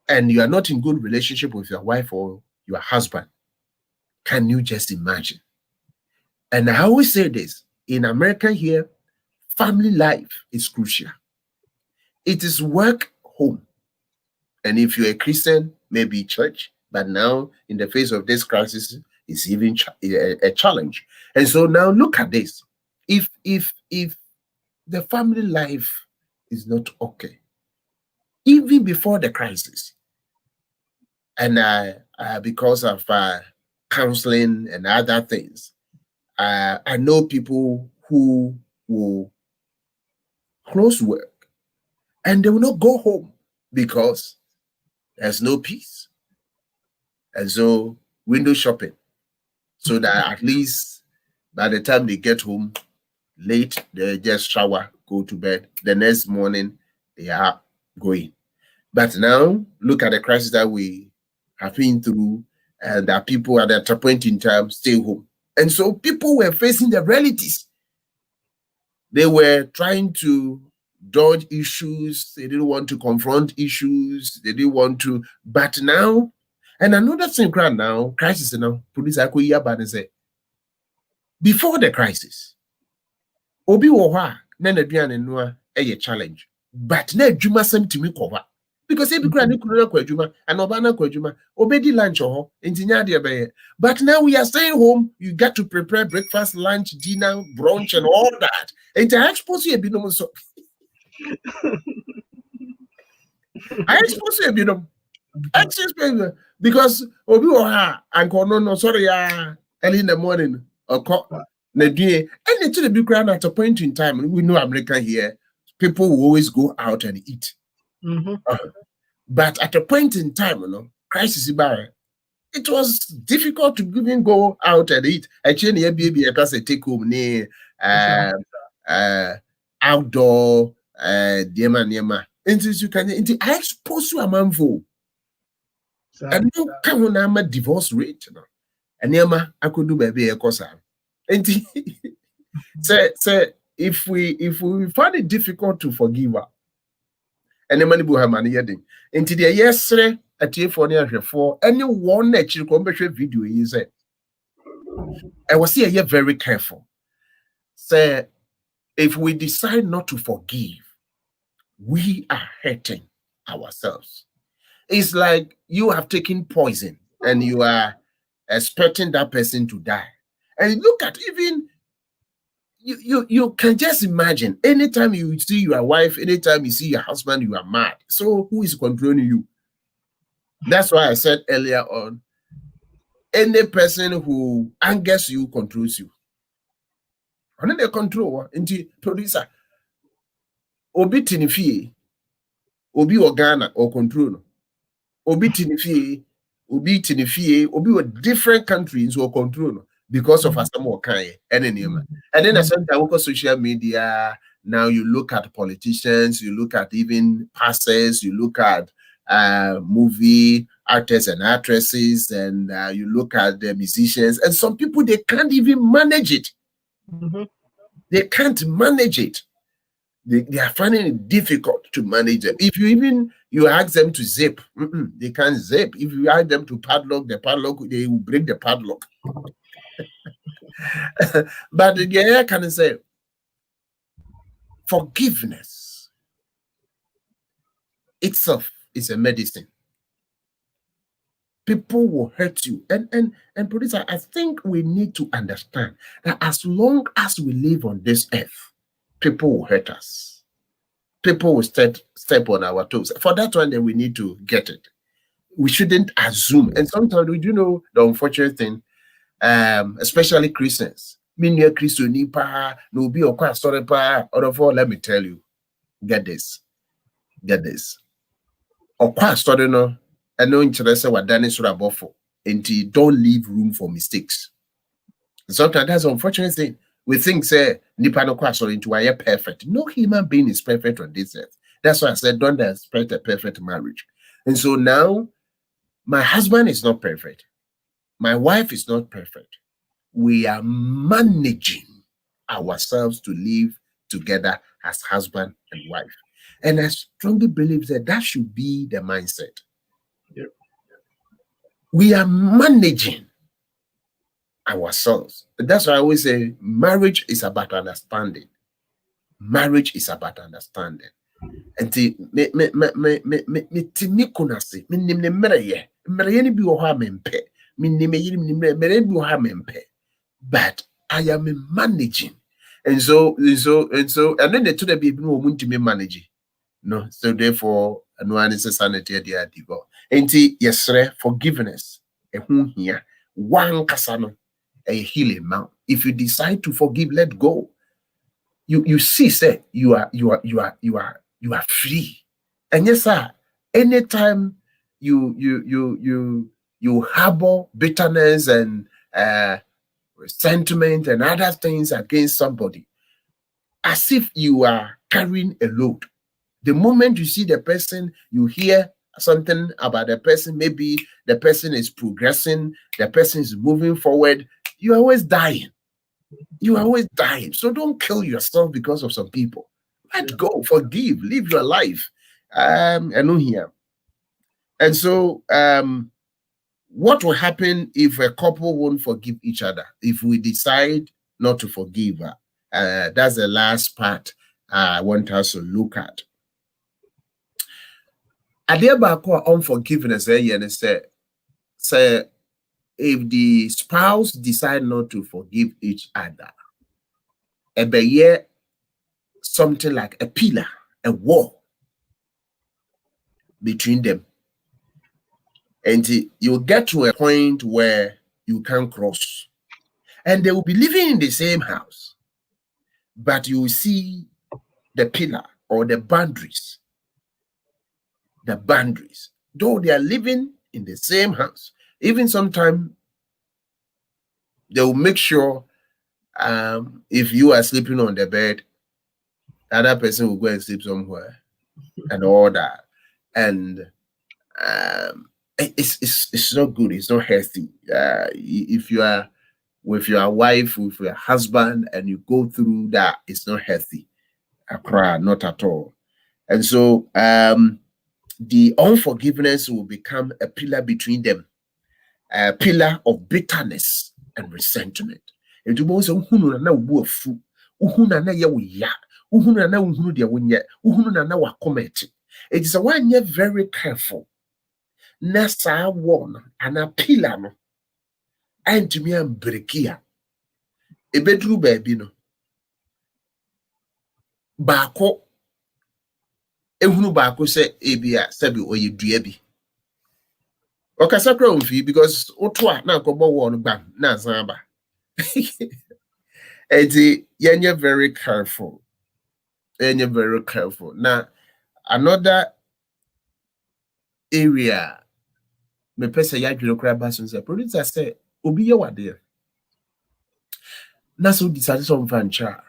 and you are not in good relationship with your wife or your husband? Can you just imagine? And I always say this, in America here, family life is crucial. It is work, home. And if you're a Christian, maybe church, but now in the face of this crisis, it's even a challenge. And so now look at this. If the family life is not okay, even before the crisis, and because of counseling and other things, I know people who will close work and they will not go home because there's no peace. And so window shopping, so that at least by the time they get home late, they just shower, go to bed. The next morning, they are going. But now, look at the crisis that we have been through, and that people at that point in time stay home. And so people were facing the realities. They were trying to dodge issues. They didn't want to confront issues. They didn't want to. But now, and another thing now, crisis now, police are say, before the crisis, obi woha na naduane no a challenge, but na adwuma sem timi cover because ebi kura ne kunu na kwa adwuma and oba na kwa adwuma obedi lunch ho entinya de be. But now we are staying home, you got to prepare breakfast, lunch, dinner, brunch and all that. And I expose you ebi no so I expose you ebi no because obi woha anko no sorry early in the morning or and it's the big crowd at a point in time. We know America here, people will always go out and eat. But at a point in time, crisis it was difficult to even go out and eat. Actually, baby, I can say take home outdoor diema. And you can I expose you a man for. And you can't have a divorce rate. And Yama, I could do baby a cosa. And say if we find it difficult to forgive her, and the money will have money yet. Into the yesterday at for anyone that you come video is I was here very careful. Say if we decide not to forgive, we are hurting ourselves. It's like you have taken poison and you are expecting that person to die. And look at even you can just imagine anytime you see your wife, anytime you see your husband, you are mad. So who is controlling you? That's why I said earlier on, any person who angers you controls you. And they control into producer. Obi tinifie, obi organa or control. Obi tinifie, obi with different countries or control. because of some kind and then at some time social media. Now you look at politicians, you look at even pastors, you look at movie actors and actresses, and you look at the musicians, and some people, they can't even manage it. They can't manage it. They are finding it difficult to manage it. If you ask them to zip, they can't zip. If you ask them to padlock the padlock, they will break the padlock. But yeah, I can say forgiveness itself is a medicine. People will hurt you. And producer, I think we need to understand that as long as we live on this earth, people will hurt us. People will step on our toes. For that one, then we need to get it. We shouldn't assume. And sometimes we do know the unfortunate thing, especially Christians. Let me tell you, get this. I know interest what Danny Surabofo, and don't leave room for mistakes. Sometimes that's an unfortunate thing. We think, say, Nipano Kwasol into a perfect. No human being is perfect on this earth. That's why I said, don't expect a perfect marriage. And so now, my husband is not perfect. My wife is not perfect. We are managing ourselves to live together as husband and wife. And I strongly believe that should be the mindset. Yep. We are managing ourselves. That's why I always say marriage is about understanding. Marriage is about understanding. And but I am managing. And then the two that people want to be managing. No, so therefore, no one is a sanity at the divo. And yes, forgiveness. Here, one casano, a healing mount. If you decide to forgive, let go. You see, say you are free. And yes, sir, anytime you harbor bitterness and resentment and other things against somebody, as if you are carrying a load. The moment you see the person, you hear something about the person, maybe the person is progressing, the person is moving forward, you're always dying. You are always dying. So don't kill yourself because of some people. Let go, forgive, live your life. I know here. And so what will happen if a couple won't forgive each other? If we decide not to forgive, that's the last part I want us to look at. About unforgiveness, say if the spouse decide not to forgive each other, something like a pillar, a wall between them. And you get to a point where you can cross. And they will be living in the same house. But you will see the pillar or the boundaries. The boundaries. Though they are living in the same house, even sometimes they will make sure if you are sleeping on the bed, another person will go and sleep somewhere and all that. And it's not good. It's not healthy. If you are with your wife, with your husband, and you go through that, it's not healthy. Not at all. And so the unforgiveness will become a pillar between them, a pillar of bitterness and resentment. It will also it is a one year very careful. Nasa one and a pillar no. And to me, I'm breakia. A bedroom baby no. Bako. Ehunu bako se ebia sabi oye duebi. Okasakra umfi because otwa na kobo won bam na zamba. And you're very careful. And you're very careful. Now, another area, me pesa ya jiro kra basun se producer say obi ye wade. na so decide some fancha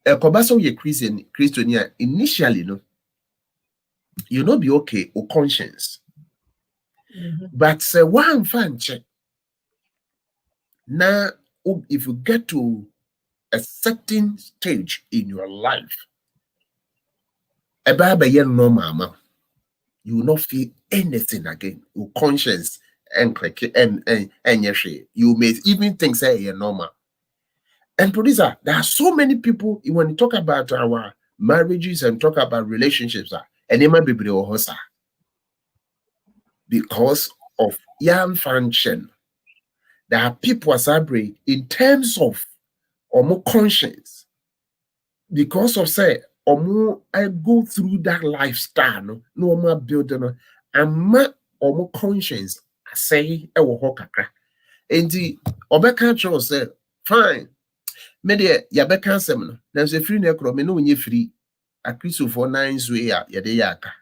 kobaso ye Christian initially no you not be okay or conscience but say one fancha now if you get to a certain stage in your life about normal you will not feel anything again. Your conscience and you may even think say you're normal. And producer, there are so many people when you talk about our marriages and talk about relationships, and they might be because of young function. There are people as in terms of or more conscience because of say or more I go through that lifestyle no more building and more conscience say e wo ho kakra enti obeka cho say fine me de ya beka asem no na so free na ekro me no onye free a Christopher 9 so ya de yaka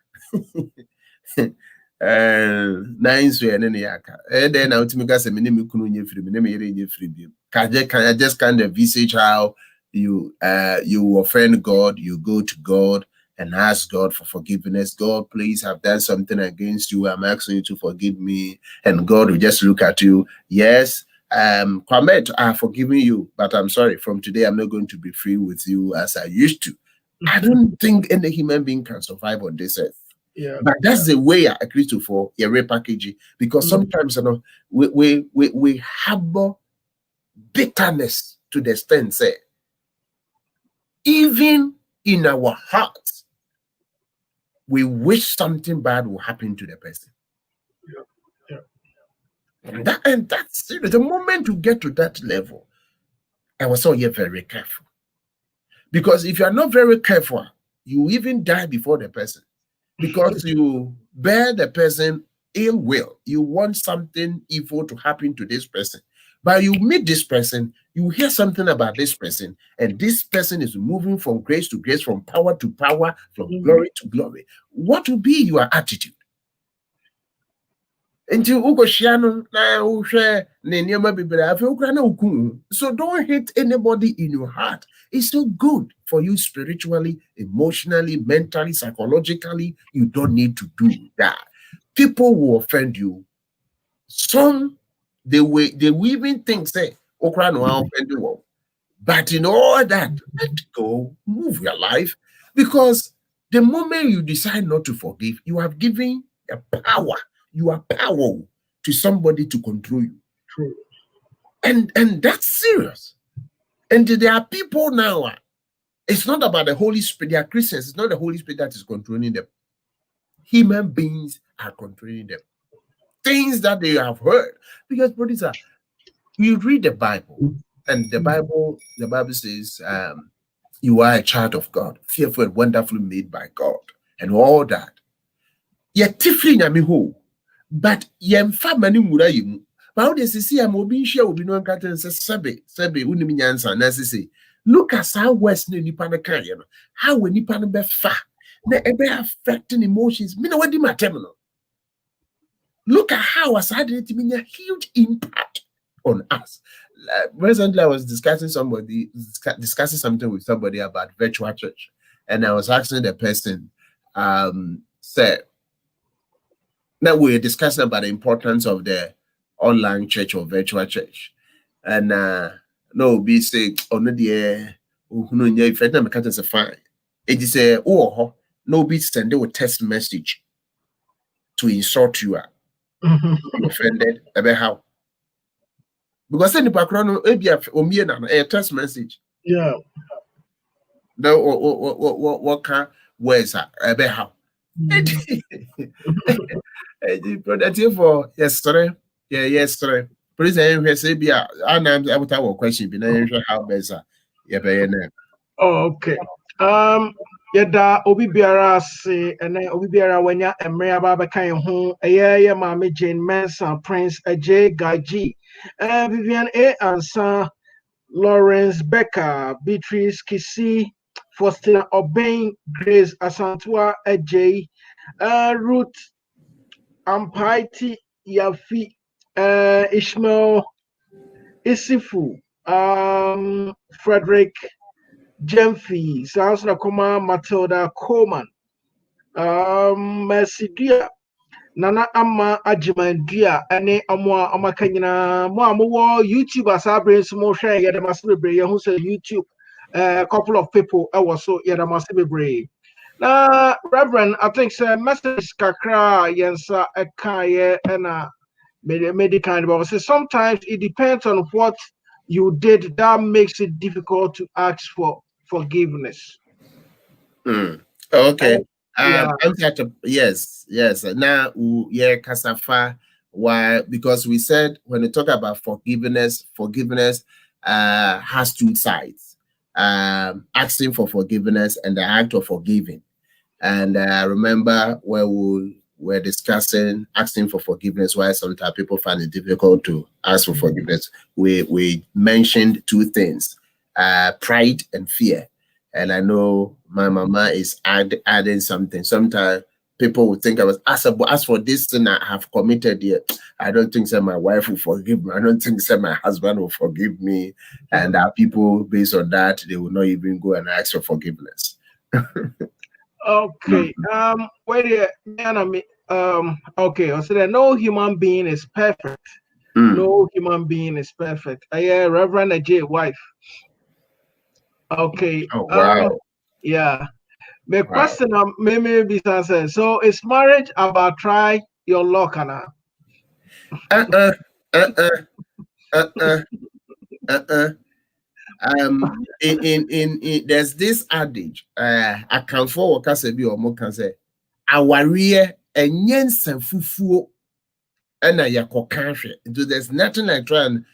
nine so ne yaka then na ultimate gas me me kunu onye free me ne me yere onye free bi can I just kind of visage how you offend God, you go to God and ask God for forgiveness. God, please, have done something against you. I'm asking you to forgive me. And God will just look at you. Yes, Kwamet, I have forgiven you, but I'm sorry. From today, I'm not going to be free with you as I used to. I don't think any human being can survive on this earth. Yeah. But that's the way I agree to for a repackaging because sometimes you know we harbor bitterness to the extent say even in our hearts, we wish something bad will happen to the person. Yeah. And that's the moment you get to that level, I was so very careful. Because if you are not very careful, you even die before the person. Because you bear the person ill will. You want something evil to happen to this person. But you meet this person, you hear something about this person, and this person is moving from grace to grace, from power to power, from glory to glory. What will be your attitude? Until so don't hate anybody in your heart. It's so good for you spiritually, emotionally, mentally, psychologically. You don't need to do that. People will offend you. Some they will even think say okra no offend you. But in all that, let go, move your life. Because the moment you decide not to forgive, you have given a power. You are power to somebody to control you. True. And that's serious. And there are people now, it's not about the Holy Spirit. They are Christians. It's not the Holy Spirit that is controlling them. Human beings are controlling them. Things that they have heard. Because, producer, you read the Bible, and the Bible says, you are a child of God, fearful and wonderfully made by God, and all that. Yet tifli nyame ho, but yemfa mani mura yimu. But how does he see I'm being share will be no and say sebe unim nyansa na say look at how west nipa na kan ye no how we nipa no be fa na ebe affecting emotions me na wadi my terminal. Look at how as had it mean a huge impact on us. Recently, I was discussing something with somebody about virtual church, and I was asking the person, said, now we're discussing about the importance of the online church or virtual church, and no, be say on the air, no, if I don't make it fine. It is a no, be send a text message to insult you. Offended about how. Because in the background, a text message. Yeah. No, what kind words are about how? Productive for yesterday. Yeah, yesterday. Please, I say, be a about our question. Be how better. Yeah, Oh, okay. Yɛda obi biara ase ɛnɛ obi biara wanya mmerɛ aba abɛka yɛn ho ɛyɛ maame Jane Mensah, Prince Ajay Gaji, Vivian A. Ansa, Lawrence Becker, Beatrice Kisi, Faustina Obeng, Grace Asantua Ajay, Ruth Ampaiti Yafi, Ishmael Isifu, Frederick Jemfi, sounds like Matilda Coleman, Mercy Dia, Nana Ama Ajimandia, Ane Amwa Amakanyina, Mo YouTube as I bring some more share, yet must be brave, who said YouTube, a couple of people, I was so yet must be brave. Now, Reverend, I think message kakra yensa ekaye and made kind of say sometimes it depends on what you did that makes it difficult to ask for forgiveness. Okay. Yeah. Yes. Now, yeah, Kasafa. Why? Because we said when we talk about forgiveness has two sides. Asking for forgiveness and the act of forgiving. And I remember when we were discussing asking for forgiveness, why sometimes people find it difficult to ask for forgiveness. We mentioned two things, pride and fear. And I know my mama is adding something. Sometimes people would think I was as for this thing I have committed here. I don't think that my wife will forgive me. I don't think that my husband will forgive me. And people, based on that, they will not even go and ask for forgiveness. Okay. Okay. So that no human being is perfect. No human being is perfect. Reverend AJ wife. Okay. Oh, wow. Yeah. The question maybe says, so is marriage about try your luck, Anna? In there's this adage, I can forward Kasebi or more can say, Awarie and Yensen Fufu and Yakokanshe. There's nothing like trying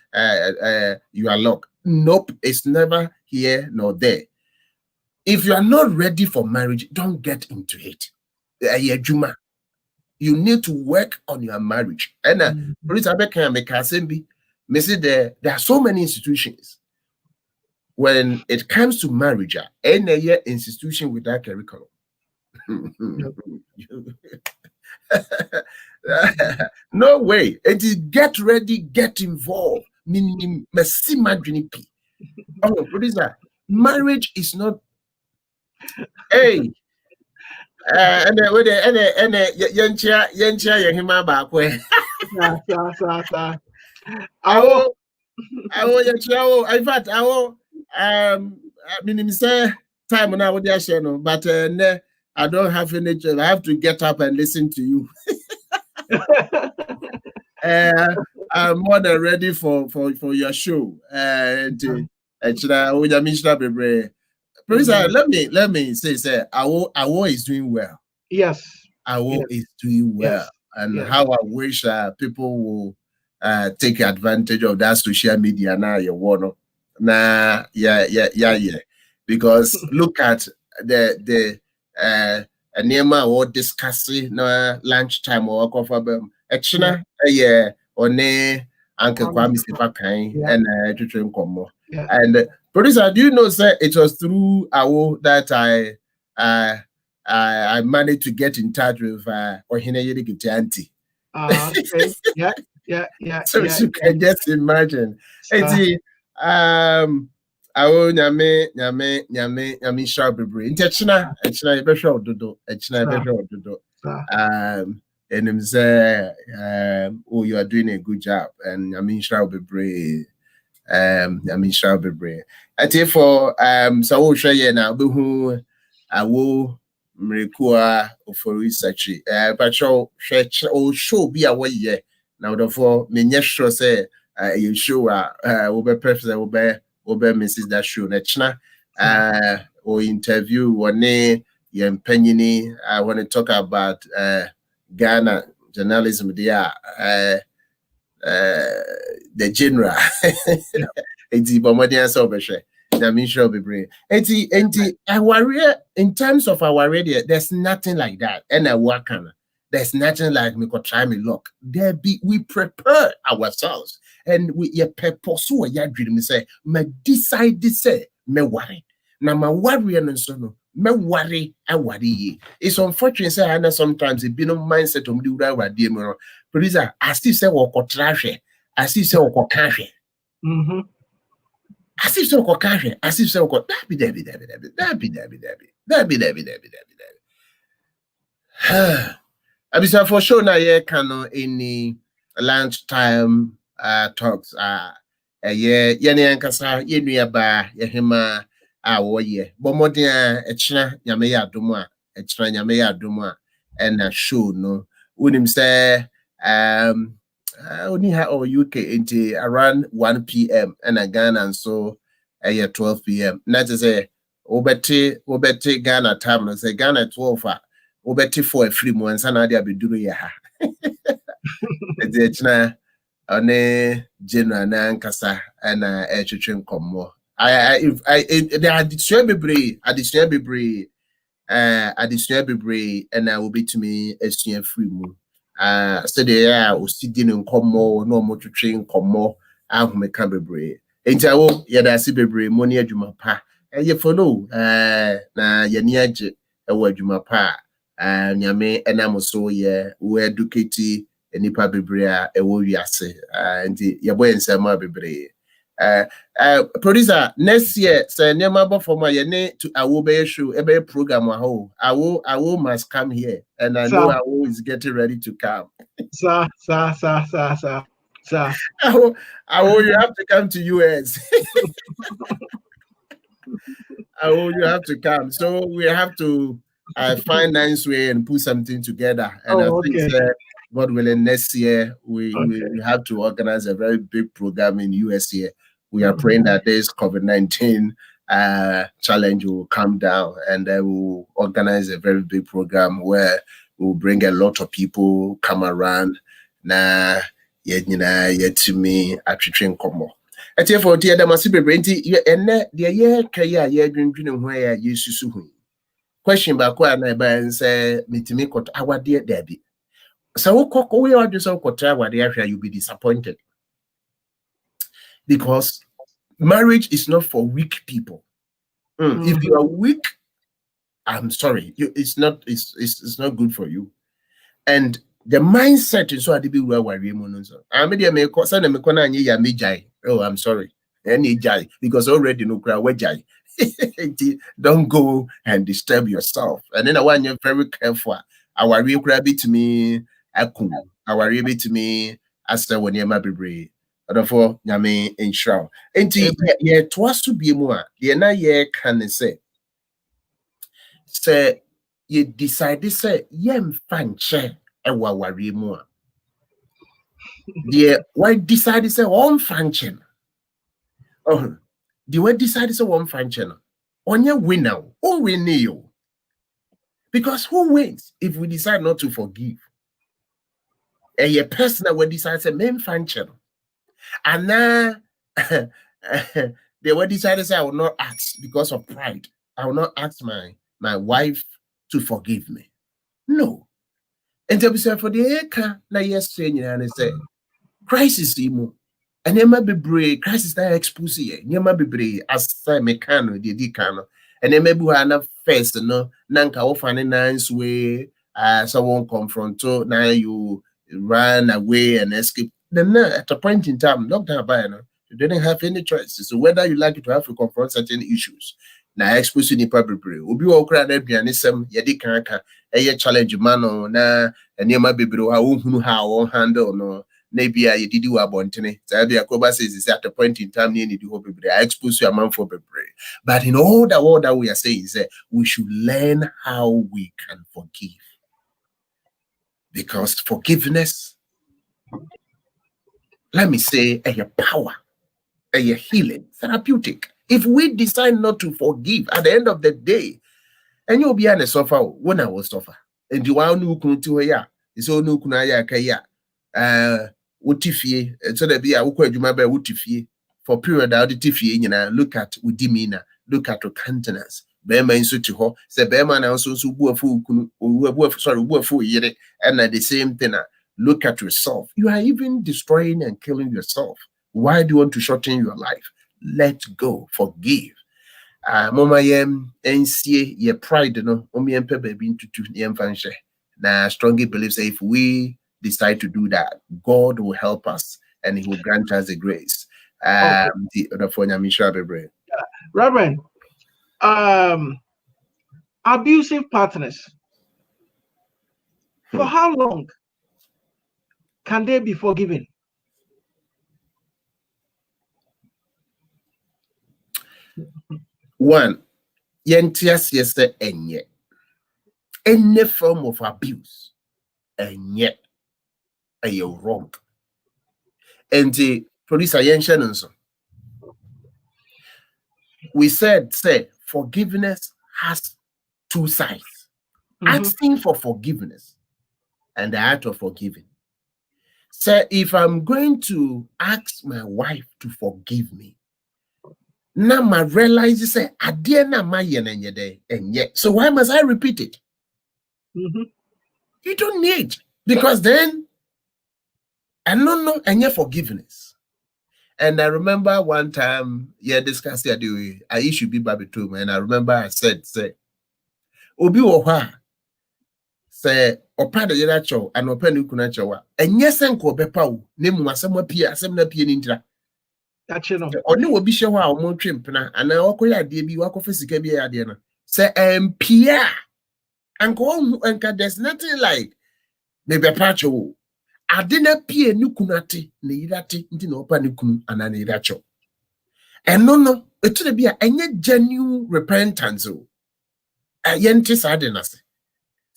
you are luck. Nope, it's never here nor there. If you are not ready for marriage, don't get into it. You need to work on your marriage. And there are so many institutions. When it comes to marriage, any institution with that curriculum. No way. It is get ready, get involved. Oh, producer, marriage is not. Hey, and in fact, time now with their channel, but I don't have any job. I have to get up and listen to you. I'm more than ready for your show. Producer, let me say, Awo is doing well. Yes. Awo is doing well, yes. And yes. How I wish people will take advantage of that social media now. You want yeah. Because look at the Nema or discussing lunchtime or coffee. Actually, yeah, on Uncle Kwame Sipakai and to train Komo. And producer, do you know, sir, it was through Awo that I managed to get in touch with Ohine Yerigiti Antwi. Okay. Yeah. So you can just imagine. It's Awo nyame sharply. Intentional, actually, be sure dodo. And him say, oh, you are doing a good job, and sharply. Sharply. I tell for so we'll show you now. Who I will. Mrekua for research. But show be away now. Therefore, me sure say you show will be perfect. Will be Mrs. that show nechna or interview one yem penny. I want to talk about Ghana journalism. The genre. It's Bomadian Sobeshe. Sure be brave. In terms of our radio, there's nothing like that. And a worker, there's nothing like me could try me luck. We prepare ourselves and we purpose ya dream me say, me decide to say, me worry. Now my worry and so no, me worry, I worry. It's unfortunate say I know sometimes it be no mindset to do that with them. Producer, I still say what trash, I still say what cash. As if so carry, as if so that be. Abisa for sure na ye can any lunchtime talks ye ne ankasa ye nua ba ye hema wo ye bomodin echina nyame ya adom a echina nyame ya adom a na show no unim say only ha or UK into around 1 p.m. and Ghana and so 12 p.m. That is a obeti Ghana time no say Ghana 12 obeti for a free month and I be doing ya. It's na one general na nkasa na etwetwe nkomo. There are additional bebree and I will be to me a free moon. So there are studying in Como, no more to train Como, me can be brave. Ain't I will yet I see be money adjuma pa. And you follow, na yaniaje a word juma pa. And yame and I'm so yeah, we educate any pabibria a wo yase. And your boy and Sama be brave. Producer next year say never for my to I will be show a program I will must come here and I know I will is getting ready to come. Sir. I will you have to come to US. I will you have to come. So we have to find nice way and put something together. And I think God willing next year we have to organize a very big program in US here. We are praying that this COVID-19 challenge will come down and then we'll organize a very big program where we'll bring a lot of people come around. Na to me at train come. At your 40 there must be brainty and the year kaya ye drinking where you susu. Question back and say meet me got our dear Debbie. So we are just so what you'll be disappointed. Because marriage is not for weak people. If you are weak, I'm sorry, it's not good for you. And the mindset is so I be where worry monoso. I mean, me send me kona nye ya mejai. Oh, I'm sorry, any jai because already no cry wejai. Don't go and disturb yourself. And then I want you very careful. I worry bit to me, akum. I worry bit to me, after when you might be therefore, Yame in Shroud. And ye twas to be more, ye na ye can say ye decided say yem fanche e wawari more. The why decided say one function. Oh, the way decided say one function. On your winner, who win you? Because who wins if we decide not to forgive? And your person will decide say main function. And now they were decided to say I will not ask because of pride. I will not ask my wife to forgive me. No. And to be said for the eka na yes saying and say crisis imo. And you might be brave, crisis that expose ye. You might be brave as say mechano, the dicano. And then maybe we are not first, no, nanka often in nice way, someone confront now you run away and escape. Then at a point in time, Dr. Abayano, you didn't have any choices. So whether you like it to have to confront certain issues, now expose you probably will be all crowded pianism, yadi kanka, a challenge man na and you might be below how handle no. Maybe I did you about it. Zabi Akoba says is at a point in time you need to hope I expose your man for pray. But in all that we are saying is that we should learn how we can forgive. Because forgiveness, let me say, a power, a healing, therapeutic. If we decide not to forgive at the end of the day, and you'll be an suffer when I will suffer. And you want to come to here, it's all no kunaya kaya. Utifie, so that be a utifie for period out tifie, look at udimina, look at your countenance. Bema in such a say Bema and also sorry, and at the same thing, look at yourself. You are even destroying and killing yourself. Why do you want to shorten your life? Let go, forgive. Mama yem NCA ye pride no omiempe baby into yem fanshe. Now strongly believes if we decide to do that, God will help us and He will grant us the grace. The phone Misha Bebre. Reverend, abusive partners. For how long can they be forgiven? One, yentias yes and yet any form of abuse and yet you're wrong. And the producer we said forgiveness has two sides. Asking for forgiveness and the act of forgiving. So if I'm going to ask my wife to forgive me, now I realize you say I dare not my and yet. So why must I repeat it? You don't need, because then I don't know any forgiveness. And I remember one time, discussed the I should be Babitum, and I remember I said, Obi Oha say opa de yeracho and opa ni kunacho and yes enko bepa name wasem pia asem na pia nintra oni obi hye ho a omo twempena ana okoya de bi wakofa sika bi ya de no say pia anko enka there's nothing like me bepa cho ade na pia ni kunate na yirate nti na opa ni kunu ana na yiracho no etu bi a enye genuine repentance o yente sa de na se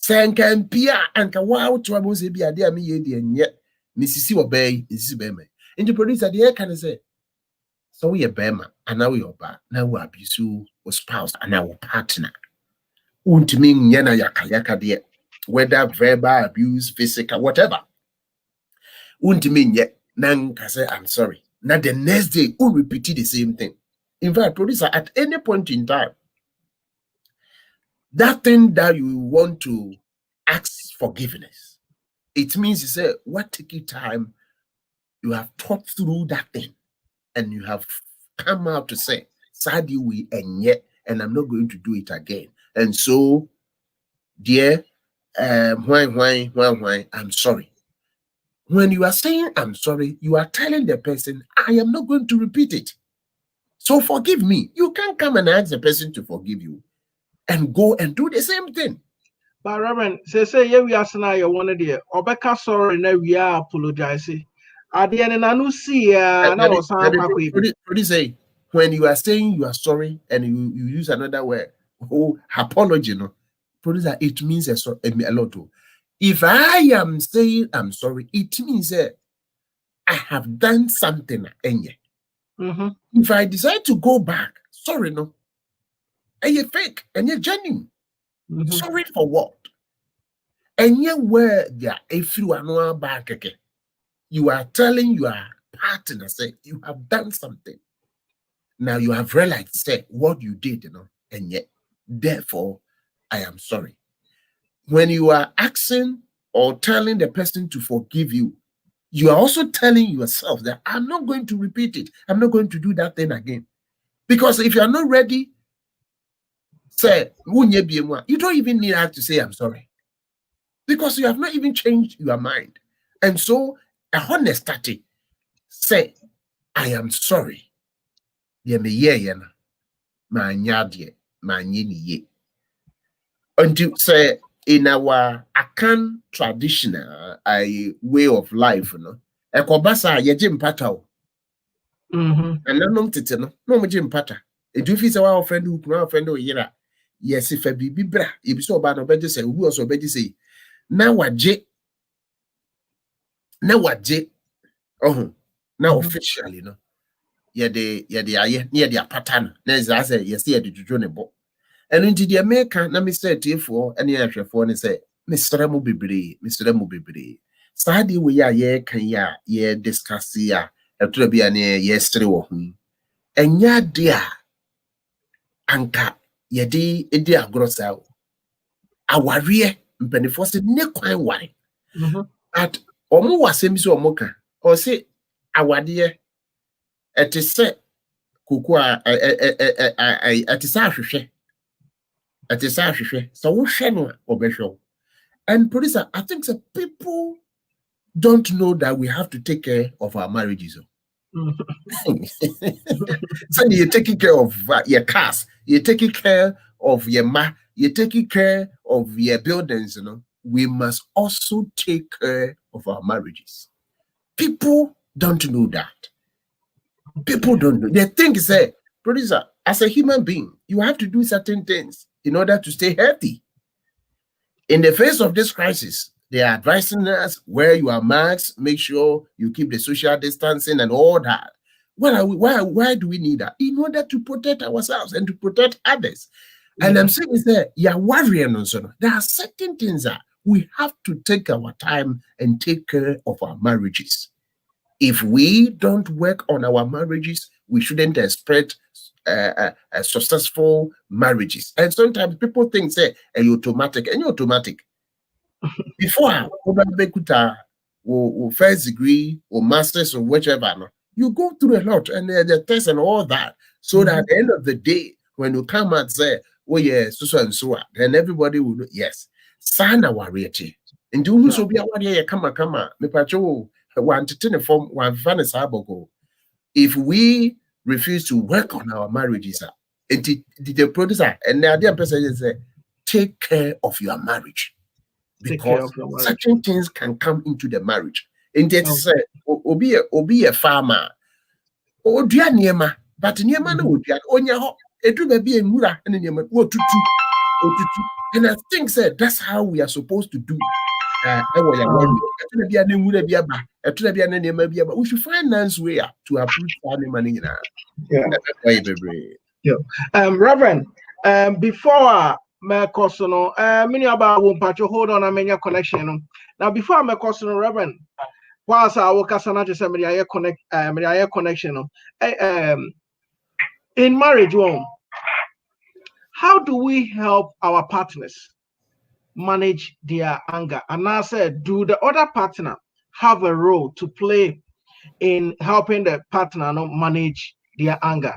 Sankan Pia and Kawa troubles be a dear me and yet Mississippi obey is Bema. And the producer the air can say, so we a Bema, and now we are back. Now we abuse you spouse and our partner. Won't mean Yana Yaka dear, whether verbal abuse, physical, whatever. Won't mean yet, Nan can say, I'm sorry. Now the next day, we'll repeat the same thing. In fact, producer, at any point in time, that thing that you want to ask forgiveness, it means you say, what take your time, you have thought through that thing, and you have come out to say, sadly, we and yet, and I'm not going to do it again. And so, dear, why, I'm sorry. When you are saying I'm sorry, you are telling the person, I am not going to repeat it. So forgive me. You can't come and ask the person to forgive you and go and do the same thing. But Reverend, say yeah, we are now you one idea. Obeka sorry now we are apologizing. At the end, I no see say when you are saying you are sorry and you use another word, apology, no, producer, it means a lot. If I am saying I'm sorry, it means that I have done something. If I decide to go back, sorry, no. And you're fake and you're genuine. Sorry for what? And yet where they are if you are no back again, you are telling your partner, say you have done something. Now you have realized, say what you did, and yet therefore I am sorry. When you are asking or telling the person to forgive you, you are also telling yourself that I'm not going to repeat it. I'm not going to do that thing again. Because if you are not ready, say, you don't even need to say I'm sorry. Because you have not even changed your mind. And so, a honesty, say, I am sorry. Until say, in our Akan traditional way of life, a kobasa yejim patao. And no titano, no jim pata. A doofy our friend who can friend or yera. Yes, if a baby bra, if so bad, better say, who also better say, now what J. Oh, now officially, no. Near their pattern. There's as a yes, here to join a book. And into the American, let me say to you for any actual phone and say, Mr. Mubibri. Sadi we are ye can ye discuss ya, a tribune yesterday or whom. And ya dear anka. Yedi edi agrosa awarie mpanifo se ne kwan ware at omo wasem so omo ka o se awade ete se koku a ete sa ahwehwe so wo hwe no obehwe. And producer, I think that people don't know that we have to take care of our marriages. So you're taking care of your cars, you're taking care of your you're taking care of your buildings, you know. We must also take care of our marriages. People don't know that. People don't know. They think, say, producer, as a human being, you have to do certain things in order to stay healthy. In the face of this crisis, they are advising us wear your masks, make sure you keep the social distancing and all that. Why do we need that? In order to protect ourselves and to protect others. And I'm saying is that you're worrying on something. There are certain things that we have to take our time and take care of our marriages. If we don't work on our marriages, we shouldn't expect successful marriages. And sometimes people think, say, you're automatic, and you're automatic. Before, or first degree, or master's, or whichever, you go through a lot, and the tests and all that, so that at the end of the day, when you come and say, oh, yeah, so and so, then everybody will know, yes, sign our reality. And do who so be a one year, come, me patrol. If we refuse to work on our marriages, the producer and the other person say, take care of your marriage, because certain things can come into the marriage. And it's obi a farmer, or dear Niema, but Niema no would get on your it will be a mura and Niema go to. And I think that's how we are supposed to do. We should finance way to approve money. Reverend, before my question, many about hold on, I mean your connection. Now, before my question, Reverend, whilst I work as an just connection, in marriage, how do we help our partners manage their anger? And I said, do the other partner have a role to play in helping the partner manage their anger?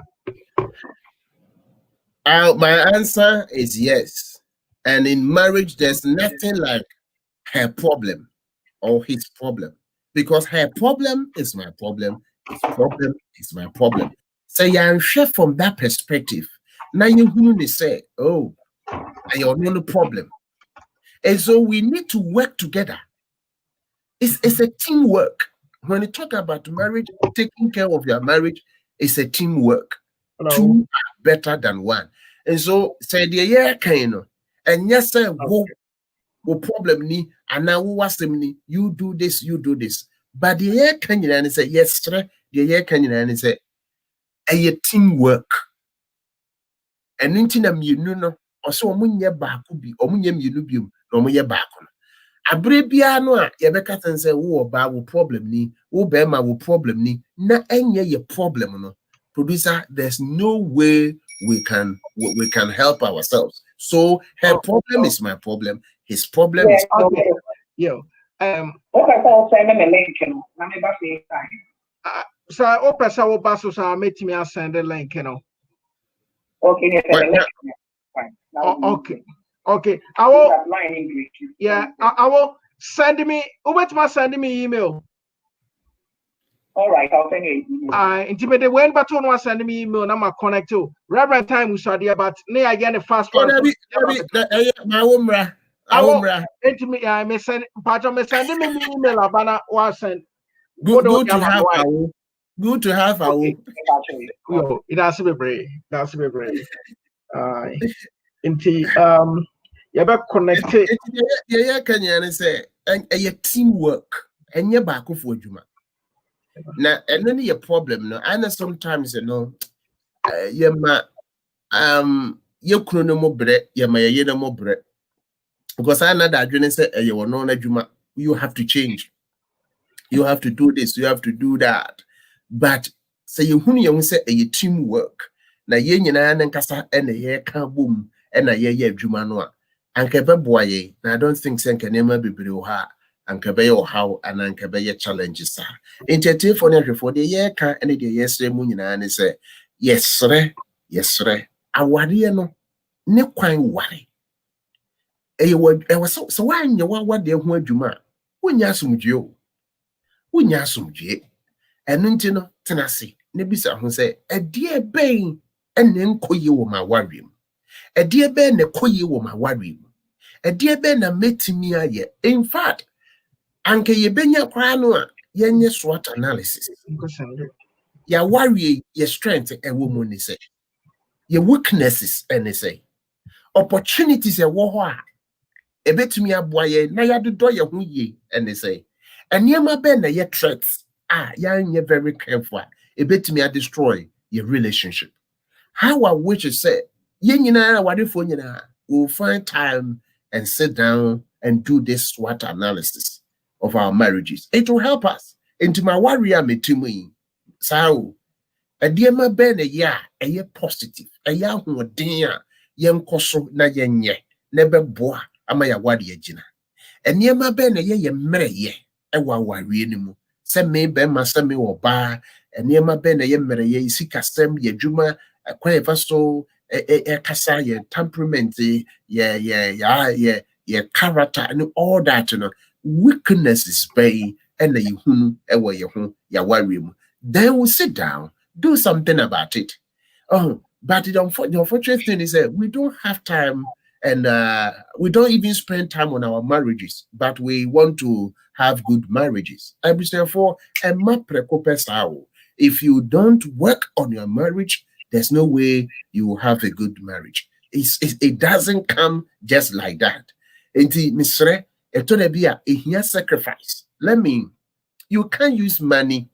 My answer is yes. And in marriage, there's nothing like her problem or his problem, because her problem is my problem, his problem is my problem. So you share from that perspective. Now you say, oh, you're not the problem. And so we need to work together. It's a teamwork. When you talk about marriage, taking care of your marriage, it's a teamwork. Two are better than one. And so say the year kind of, and yes, sir, wo problem ni, and now what's the meaning? You do this, you do this. But the year can you and say, yes, sir, the year can you and say, a teamwork. And intina you know, or so munye bakubi, or munye yunubium, no munye bakon. Abrebiano, Yabeka and say, oh, ba problem ni, oh, bema will problem ni, na enye ye problem no. Producer, there's no way we can help ourselves. So her problem is my problem. His problem is okay. Yo, okay, so send me a link. Let me back the time. So open so basso so make me send the link, you know. Okay, yes, okay. I will. Yeah, I will send me. Send me email. All right, I'll send you. Intimate when Baton was sending me email. Now I'm connect to Reverend Time we saw there, but nay again the fast one. My umrah. Intimate, I may send Patrick may send me email. Abana was sent. Good to have our. Good to have our. It has to be brave. That's to be brave. You better connected. Yeah, can you say a teamwork and you're back for Juma. Now, and then your problem, no, I know sometimes, you know, you chronomo bread, you may no more bread. Because I know that when say you are not Juma, you have to change. You have to do this, you have to do that. But say you say a teamwork. Na yen nyina na nkasa na ye ka bom na ye adwuma no a anka beboa ye na I don't think say nka nema bebre wo ha anka be ye how and anka be ye challenges are entertain for na hwefo de ye ka na de ye sre mu nyina ne say yesre aware no ne kwan ware e was so wanye wa de ho adwuma wonya asomdwe and no tenasi nebisa ho say a dear bain and then koye wo ma warim a dear ben ne koye wo ma warim a dear ben a metimi aye in fact anke ye benya kwa no a yenye SWOT analysis ya worry your strength e wo mu ni say your weaknesses and say opportunities e wo ho a ebetumi aboa ye na ya dodo ye ho ye and say eniema ben na ye threats you're very careful. A bit me destroy your relationship. How I wish to say, we'll find time and sit down and do this SWOT analysis of our marriages. It will help us. Into my warrior me to me. So a dear my ben a year positive, a year who dear young koso na yenye, never boa amaya wadi jina. And near my ben a year mere ye, a warrior anymore. Send me ben my semi or bar, and near my ben a yemere ye see castem ye juma a quaveso a cassa ye temperament ye character and all that weakness is bay and the hum ewa ye hum ya worry. Then we'll sit down, do something about it. Oh, but the unfortunate thing is that we don't have time and we don't even spend time on our marriages, but we want to have good marriages. If you don't work on your marriage, there's no way you will have a good marriage. It doesn't come just like that. Sacrifice. You can't use money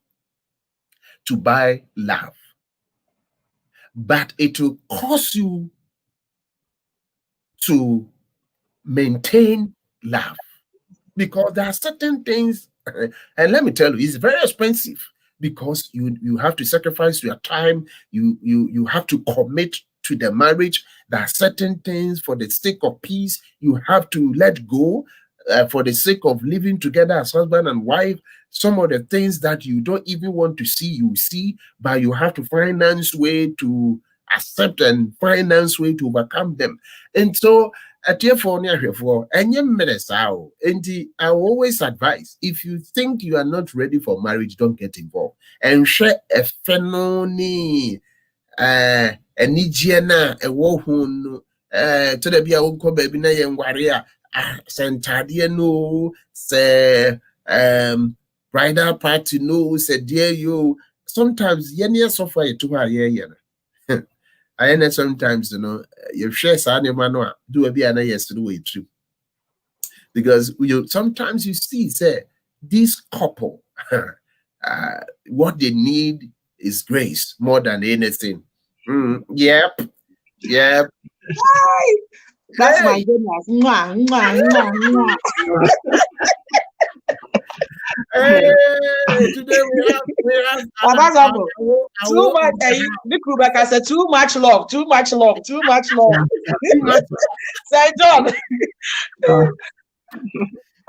to buy love, but it will cost you to maintain love, because there are certain things, and let me tell you, it's very expensive because you have to sacrifice your time, you have to commit to the marriage. There are certain things for the sake of peace you have to let go, for the sake of living together as husband and wife. Some of the things that you don't even want to see, you see, but you have to finance way to accept and finance way to overcome them. And so therefore, I always advise, if you think you are not ready for marriage, don't get involved. And share a phenoni Nigiana, a wohun, to the Bia Unco Baby and Warrior, Santadia no, say, bridal party no, say, dear you. Sometimes, Yenia suffer to her, yeah. I know sometimes, you share Sunday manual, do a bit yesterday too. Because sometimes you see, say, this couple, what they need is grace more than anything. Yep. That's my goodness. Mwah, mwah, mwah, mwah. Hey, today we have too much. Nick Rebecca said too much love. Say John.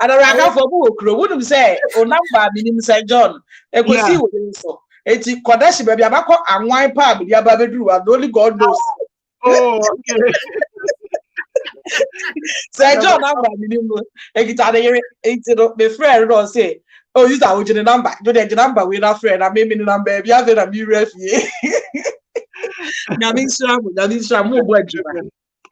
And I got for book. Wouldn't say or number meaning St. John. I could see what you saw. It's Kodashi baby. I'm and wine pub. Yeah, baby, do and only God knows. Oh, okay. St. John number meaning. It's my friend don't say. Oh, you start with the number. Do the number with a friend. I mean, the number. If you have a new refugee.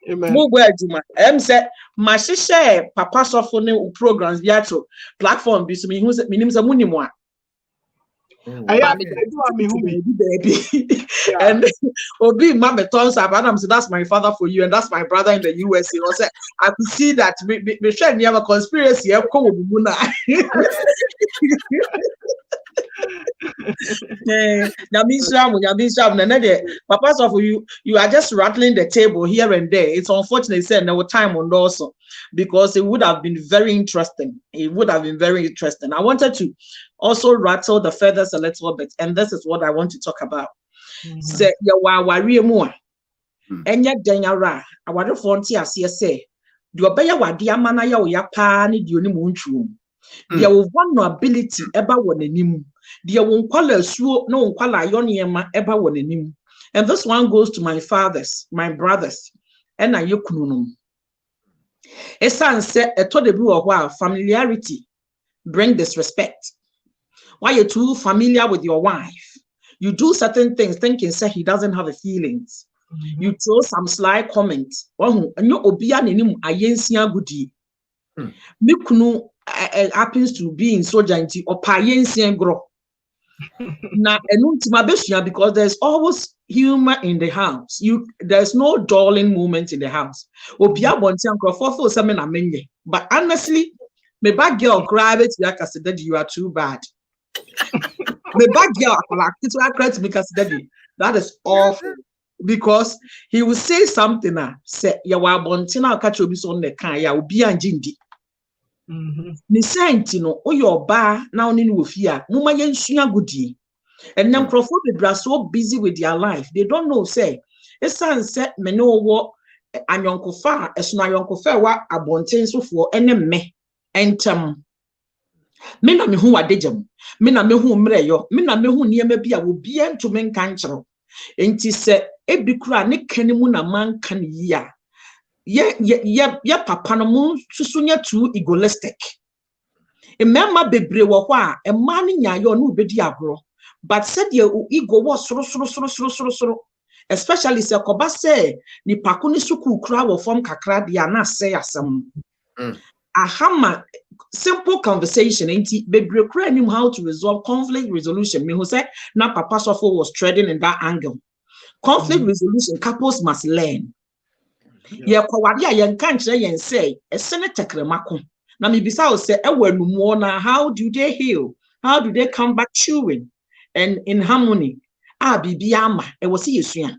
Amen. Say, my sister, Papa Sofone programs, Yato platform. This means who's meaning some money more. Baby. And Obi Mama turns up and I'm saying that's my father for you and that's my brother in the USA. I could see that we share near a conspiracy. Papa for you are just rattling the table here and there. It's unfortunate said no time on also because it would have been very interesting. I wanted to also rattle the feathers a little bit, and this is what I want to talk about. Say you are worry more. Enya denyara awade fonti ase say the obeya wade amana ya oya pa ne de oni montuo. There will vulnerability eba wonanim. There won't call a suo no kwala yoniema eba wonanim. And this one goes to my fathers, my brothers, and na yekununum. Esan say eto de bi wo familiarity bring disrespect. Why you're too familiar with your wife. You do certain things thinking say he doesn't have a feelings. You throw some sly comments. And you obia nenim ayensia gudi. Mikunu happens to be in sojanti or payensia gro. Na enuntima besua because there's always humor in the house. There's no dulling moment in the house. Obia bonti ankrofo feel say me na menye. But honestly, my bad girl grab it that you are too bad. My bad girl that is awful. Because he will say something say ya wa bonti na catch obi so on the can ya obi anjindi. Ni senti no oyo ba na oni no ofia muma yensua gudi. And then Crawford are so busy with their life. They don't know, say, it's sunset, me no what and yonko fa, as no yonko fa, what a bontain so for any me. And Mina me who are dejam, Mina me who mreyo, Mina me who near me be a will be to men cancer. And tis say, Ebicra, Nick Kenimuna man can ya. Ya papa no moon, Susunya too egoistic. A mamma be brewa, a man in ya, your new bediagro. But said your ego was so, especially se koba say ni pakuni suku kra wo form kakra dia na say asem. Ahama simple conversation ain't bebre kra him how to resolve conflict resolution. Me who say na papa sofo was treading in that angle. Conflict resolution couples must learn. Ye kwawade a yen kan kire yen say e sene tekremako. Na me bisa o say e wanu mo na how do they heal? How do they come back chewing? And in harmony, bibiama, it was yesua.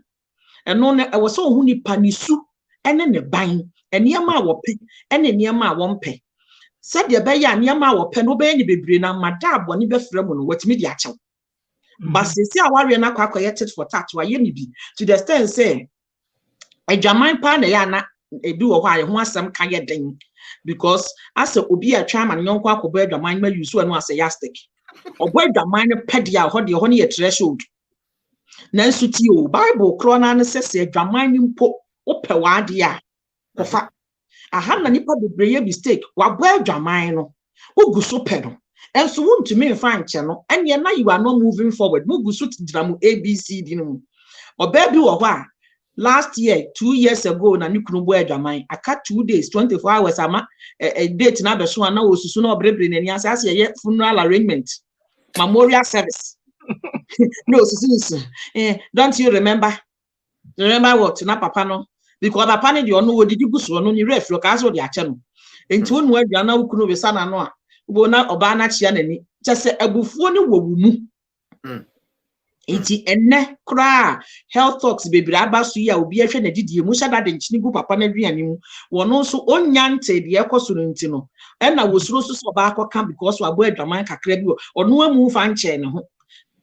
And no, I was so huni panisu, and then the bang, and yama wape, and then yama wampe. Said the bay and yama wape, no bay any bebrina, my dad, one be fremon, what mediacho. But since I worry not calculated for tax, why ye be to the stand say, a Jamaican panayana, a do a while, who has some kind of thing. Because as a be a charm and young quack obey the mind may you so and was a yastic. Or where the minor pedia hold the honey a threshold. Nancy Tio, Bible, Crona says a Jamaican po opewadia. A hand and nipper be brave mistake, while where Jamino, who go so pedal. And so won't to me find channel, and yet now you are not moving forward. Mugu suit dramu ABC dinum. Or baby or why? Last year, 2 years ago, na Nukuno Jamai, I cut 2 days, 24 hours. A date now, so now was sooner brethren and yes, as a funeral arrangement, memorial service. No, don't you remember? Remember what? Na papa no, because papa no, you know what did you go so no you ref look as what the channel. Into one word, you know, could be sana no. Ubona obana chianeni, just a buffoni womu. Iti enne kra health talks baby abasu ya obi ehwe na didi emu shada de nchini gu papa na duane mu wono so onyante de ekosoro ntino enna wosuro so ba akoka because wabo adwaman kakra bi ono amu fa nche ne ho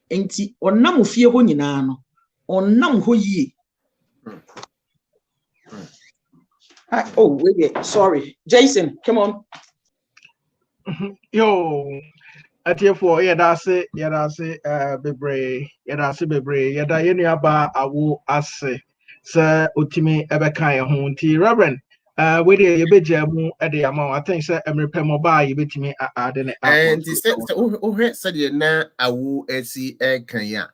enti onnam fie ho nyina no onnam ho yie. Oh wait, sorry Jason, come on. Yo Atiefo yedase bebre yeda yenu aba awo ase se otimi ebeka ye ho nti Reverend we dey yebeja mu e dey ama I think say emrepe moba yebetimi ade ne and say o said na awo esi kan ya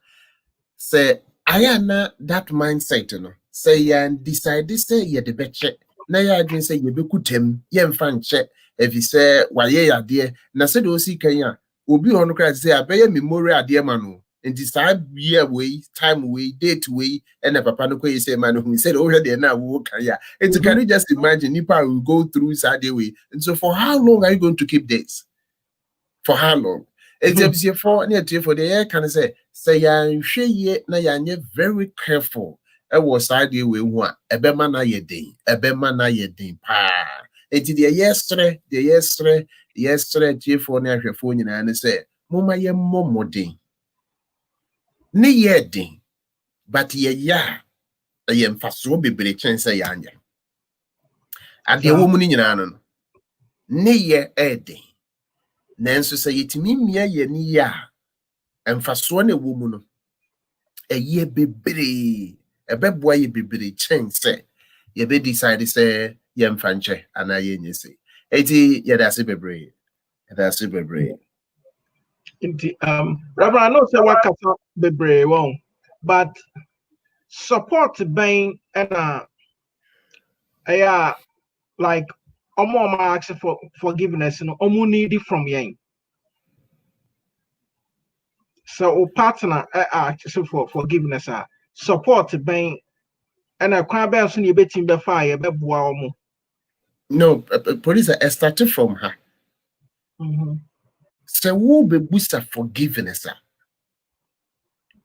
say ayana that mindset no say yan decide say ye de beche na ya adwin say yebekutem ye mfa nche efi say waye yade na say do si kan ya obi hono kra say abeye memory ade ma no nti saa year way time way date way and papa no kwey say man who said over there na wo kan ya and can you just imagine people will go through sad way and so for how long are you going to keep this? For how long? It's for near for the air can say yan hwe ye na yan very careful. I was side way one ebema na ye din pa enti the yesterday for na hwefo nyina ne say moma ye momodin ne ye din but ye ya ye mfaso bebre chen say yanya ade wo mu nyina no ne ye edin nanso say yetimi mia ye ne ya mfaso na wo mu no eye bebre ebeboa ye bebre chen say ye be decide say ye mfanche ana ye nyese eti ye da se bebre Reverend, I know say what kasa bebre won, but support being and like omo ask for forgiveness, you know, omo need it from yen. So o partner ask for forgiveness, support being and a crab else in your betting be fire, be boa. No, police are started from her. So who be booster forgiveness?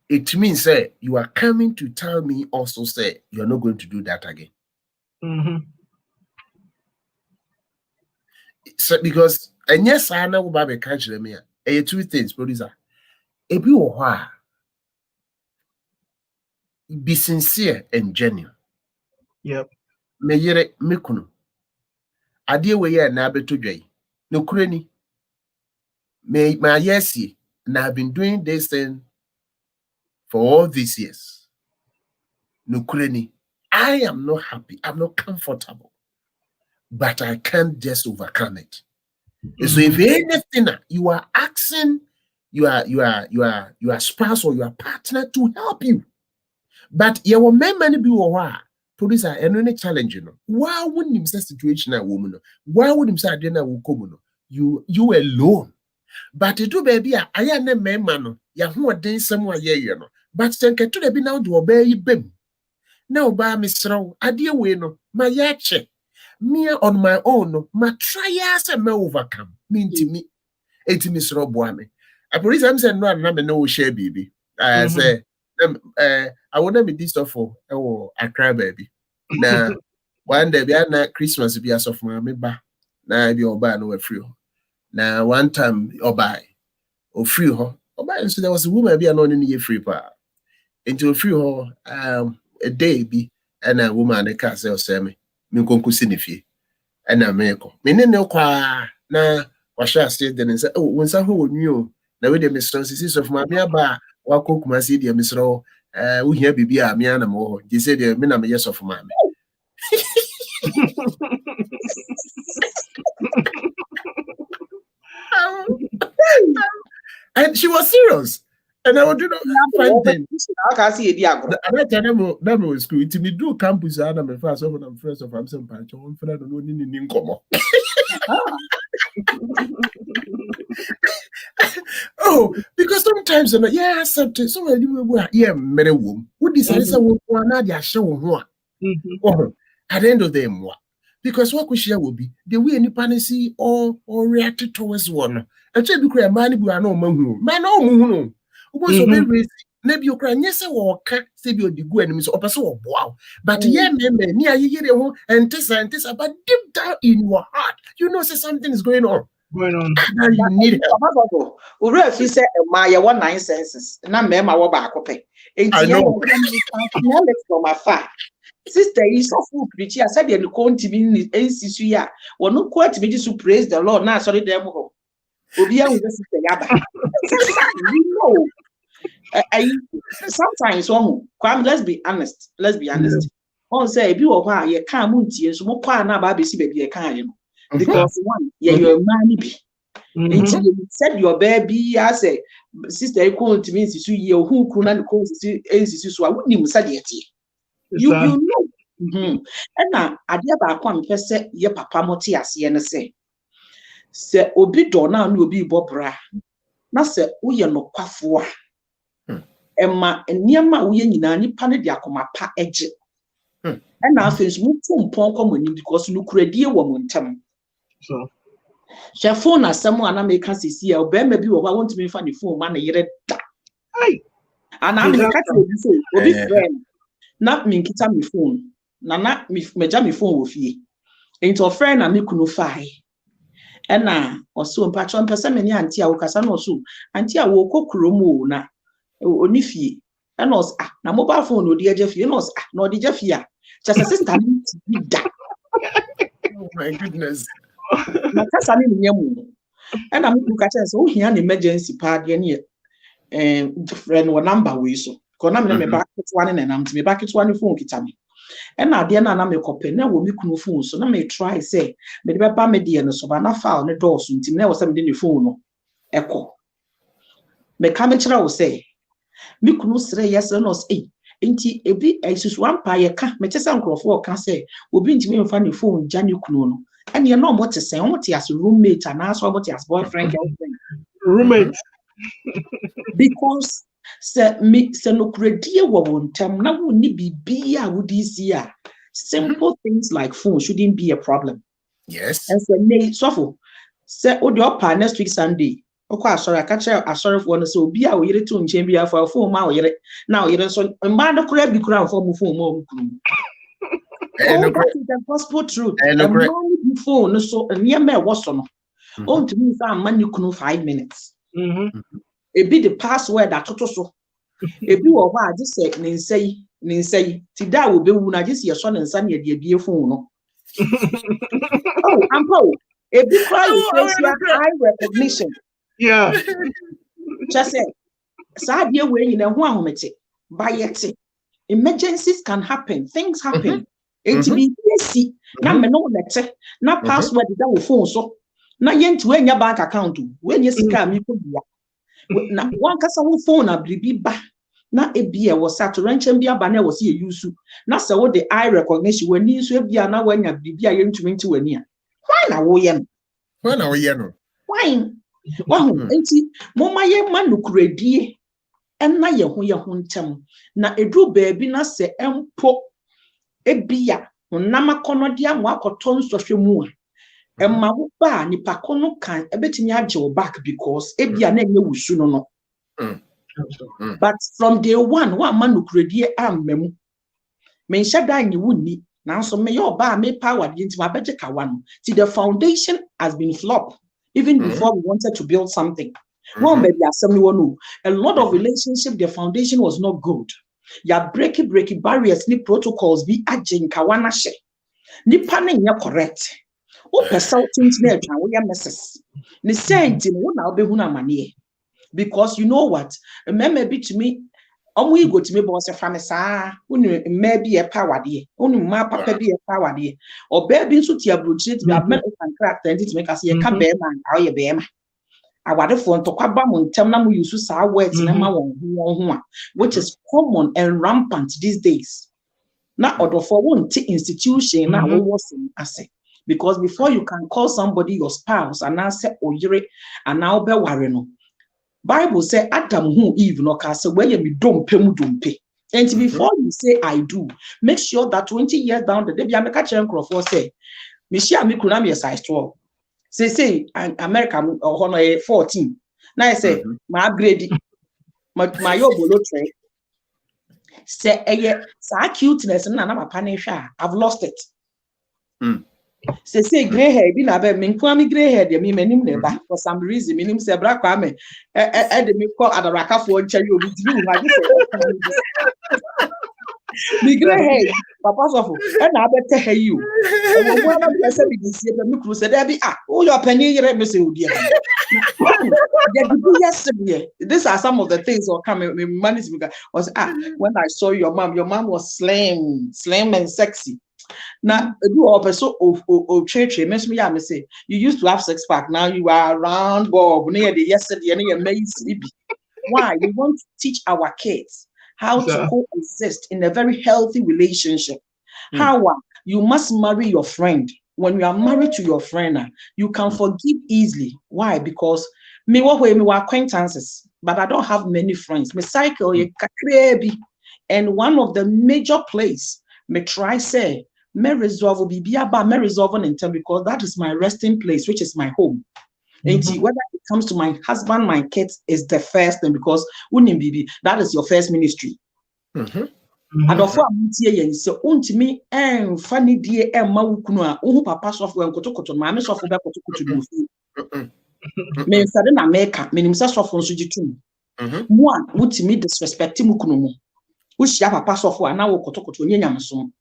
It means say you are coming to tell me also say you are not going to do that again. So because and yes, I know about the country me. Two things, producer. If you are be sincere and genuine. Yep. Me yere me kunu. Ade we ye na beto dwai. No kurani. Me my yes, and I've been doing this thing for all these years. No kurani. I am not happy. I'm not comfortable. But I can't just overcome it. So if anything you are asking your spouse or your partner to help you, but you will many people producer any challenge, you know. Why wouldn't him say situation a woman? Why would him say dinner will come? You alone. But it do baby, I am a man, ya who are doing somewhere, you know. But then can to be now to obey bim. Now by Miss Row, I dear no, my yache. Me on my own, my trials and me overcome. Mean to me, 80 Miss Rob Wame. I police I'm saying no, I'm no share baby. I say, I want to be this awful. Oh, I cry baby. Now, one day, be at Christmas, be as of my ba. Now, be oba no free. Now, one time, oba or free her. Oba, so there was a woman be an only free pa. Into a free her, a day be, and a woman, a castle, Sammy. Me konku sinifi ena meko me ne ne kwa na wahwe ase de ne say oh wonsa ho onwio na we de misro sisi of ma me aba wa kokuma se de misro wo hia bibi a me ana mo ho je say de me na me yes of ma me and she was serious. And I would do not find them. I can see it. I never was school. To me, do campus. And I'm first of I'm first of I'm some patch. I'm for that. No, in common. Oh, because sometimes, yeah, something. Somebody will, yeah, many women who decide to work one another. Show one. At the end of the day, because what we share will be the way any panacea or reacted towards one. And so, because a man who are no man, no. Maybe you cry, yes, or can't say you the good enemies or person. Wow, but yeah, near you and this, but deep down in your heart, you know, say something is going on. You need help. If you say, my 19 senses, and I'm my back. Okay, I know from afar. Sister, is so full preaching. I said, you're going to be in NCC. Well, no quite me to praise the Lord. Now, sorry, demo. You know, sometimes Kwamet, let's be honest. One say if you are you can't move to so more na baby see baby can because one your man be you said your baby I say sister you come to me so you who could not go so I wouldn't even say it you know and now I dear back one person your papa moti as you say obi do na no obi bobra na say uye no kwafo a emma eniema uye nyina nipa ne de akoma pa eje and na afi so mum pon komoni because no kuradie wo montam so she phone asem ana make sisi e obema bi wo want me fa ne phone ma na yere da ai ana me ka say obi friend na me nkita me phone na meja me phone wo fie into friend na me kunu fai ena oso mpatro mpese me ni anti a wo kasa na oso anti a wo kokromo na oni fie ena os na mobile phone no di eje fie na os na odi je fie a just sister ni da oh my goodness na kasa ni nyemu ena me ka chance o hia na emergency pa de ne friend wo number we so ko na me back to one na nam me back to one phone kita me and na de na me kope na wo me kunu phone so na me try say me de ba me de no so ba na file ne door so ntim na wo say me de ne phone no eko me come chira wo say me kunu sere yes no say enti ebi isusu ampa ye ka me chese nkrofo ka say obi ntimi mfa ne phone jani kunu no ene no mo te say mo te as roommate and also mo te as boyfriend girlfriend Roommate. because se no credie wo wontem na wo ni bibia wo di si a simple things like phone shouldn't be a problem. Yes. And so say o the next week Sunday. Okay, sorry, I catch sorry for so be a we to nchen bia for phone ma we now you so mba no kura bi kura for phone mo that is the gospel truth. And phone so near me was so no. Oh, to me say man you 5 minutes. It be the password that toto so. It be over just say nin say ti da wo be wu na just ye so nsa na de bie phone no. Oh, ampo. It be cry facial eye recognition. Yeah. Just say sad ye we in a ho ahomete by yet emergencies can happen, things happen. It be easy na me no let na password that wo phone so na yent we nya bank account we nya sika mi ko bia na one kasa wo phone na bribi ba na ebia wo sato ranchen bia ba na wo se use na se wo the eye recognition we ni so ebia na wanya bribi a yentumi nti wani a why na wo ye no why wow enti moma ye manukuredie enna ye ho ntem na edu baabi na se empo ebia honama kono dia mo akoto nsɔhwɛ mu a emma wo ba nipa kono kan ebetimi agye wo back because ebia na enye wusu no but from day one wa manukuredie ammamu me nhya dan ni wunni nanso me yo ba me power de ntima abegye kawa no see the foundation has been flopped even before we wanted to build something. One baby assembly one. A lot of relationship, the foundation was not good. Ya breaky barriers ni protocols be aging kawana she. Ni panning ya correct. O person internet and we are messes. Ni saying wo na obe huna manie. Because you know what? Remember be to me. We go to me boss family sa maybe a power dear. Only my papa be a power dear. Or baby so tia bullshit we have met and crack to make us a bear man, how you bear. I want to phone to Kwabam tell them we use sa words which is common and rampant these days. Not order for one institution now was asset. Because before you can call somebody your spouse and now say oyere and now be wareno. Bible say Adam who Eve no ka say where you dompe mu dompe. And before you say I do, make sure that 20 years down the day be America chenkrofo say me share me kuna me size 12. Say America or 14. Now I say my upgrade my yobolo tray. Say sa cuteness na na papa na hwa I've lost it. Say gray hair bi na be me nkwami gray hair de me manim na ba for some reason me nim say bra Kwamet de me call adaraka for nchari obi di me ma say me gray hair papa so and na be tell you e wo na say be dis e me kru say there be who your penny yere me say odi these are some of the things that come me manage was when I saw your mom was slim and sexy. Now, do also of church, me say you used to have 6-pack, now you are round bob near the yesterday and you're sleepy. Why? We want to teach our kids how to coexist in a very healthy relationship. How you must marry your friend. When you are married to your friend, you can forgive easily. Why? Because me acquaintances, but I don't have many friends. Me cycle and one of the major place me try say me resolve in term because that is my resting place, which is my home. And whether it comes to my husband, my kids is the first thing because that is your first ministry. And of what so untimi funny dear Emma Wukunu, papa software and kotokoto, my software kotokoto. Me sudden America, meaning software sujitum. One would me disrespect Mukunumu, which ya papa software now kotokoto nyamsum.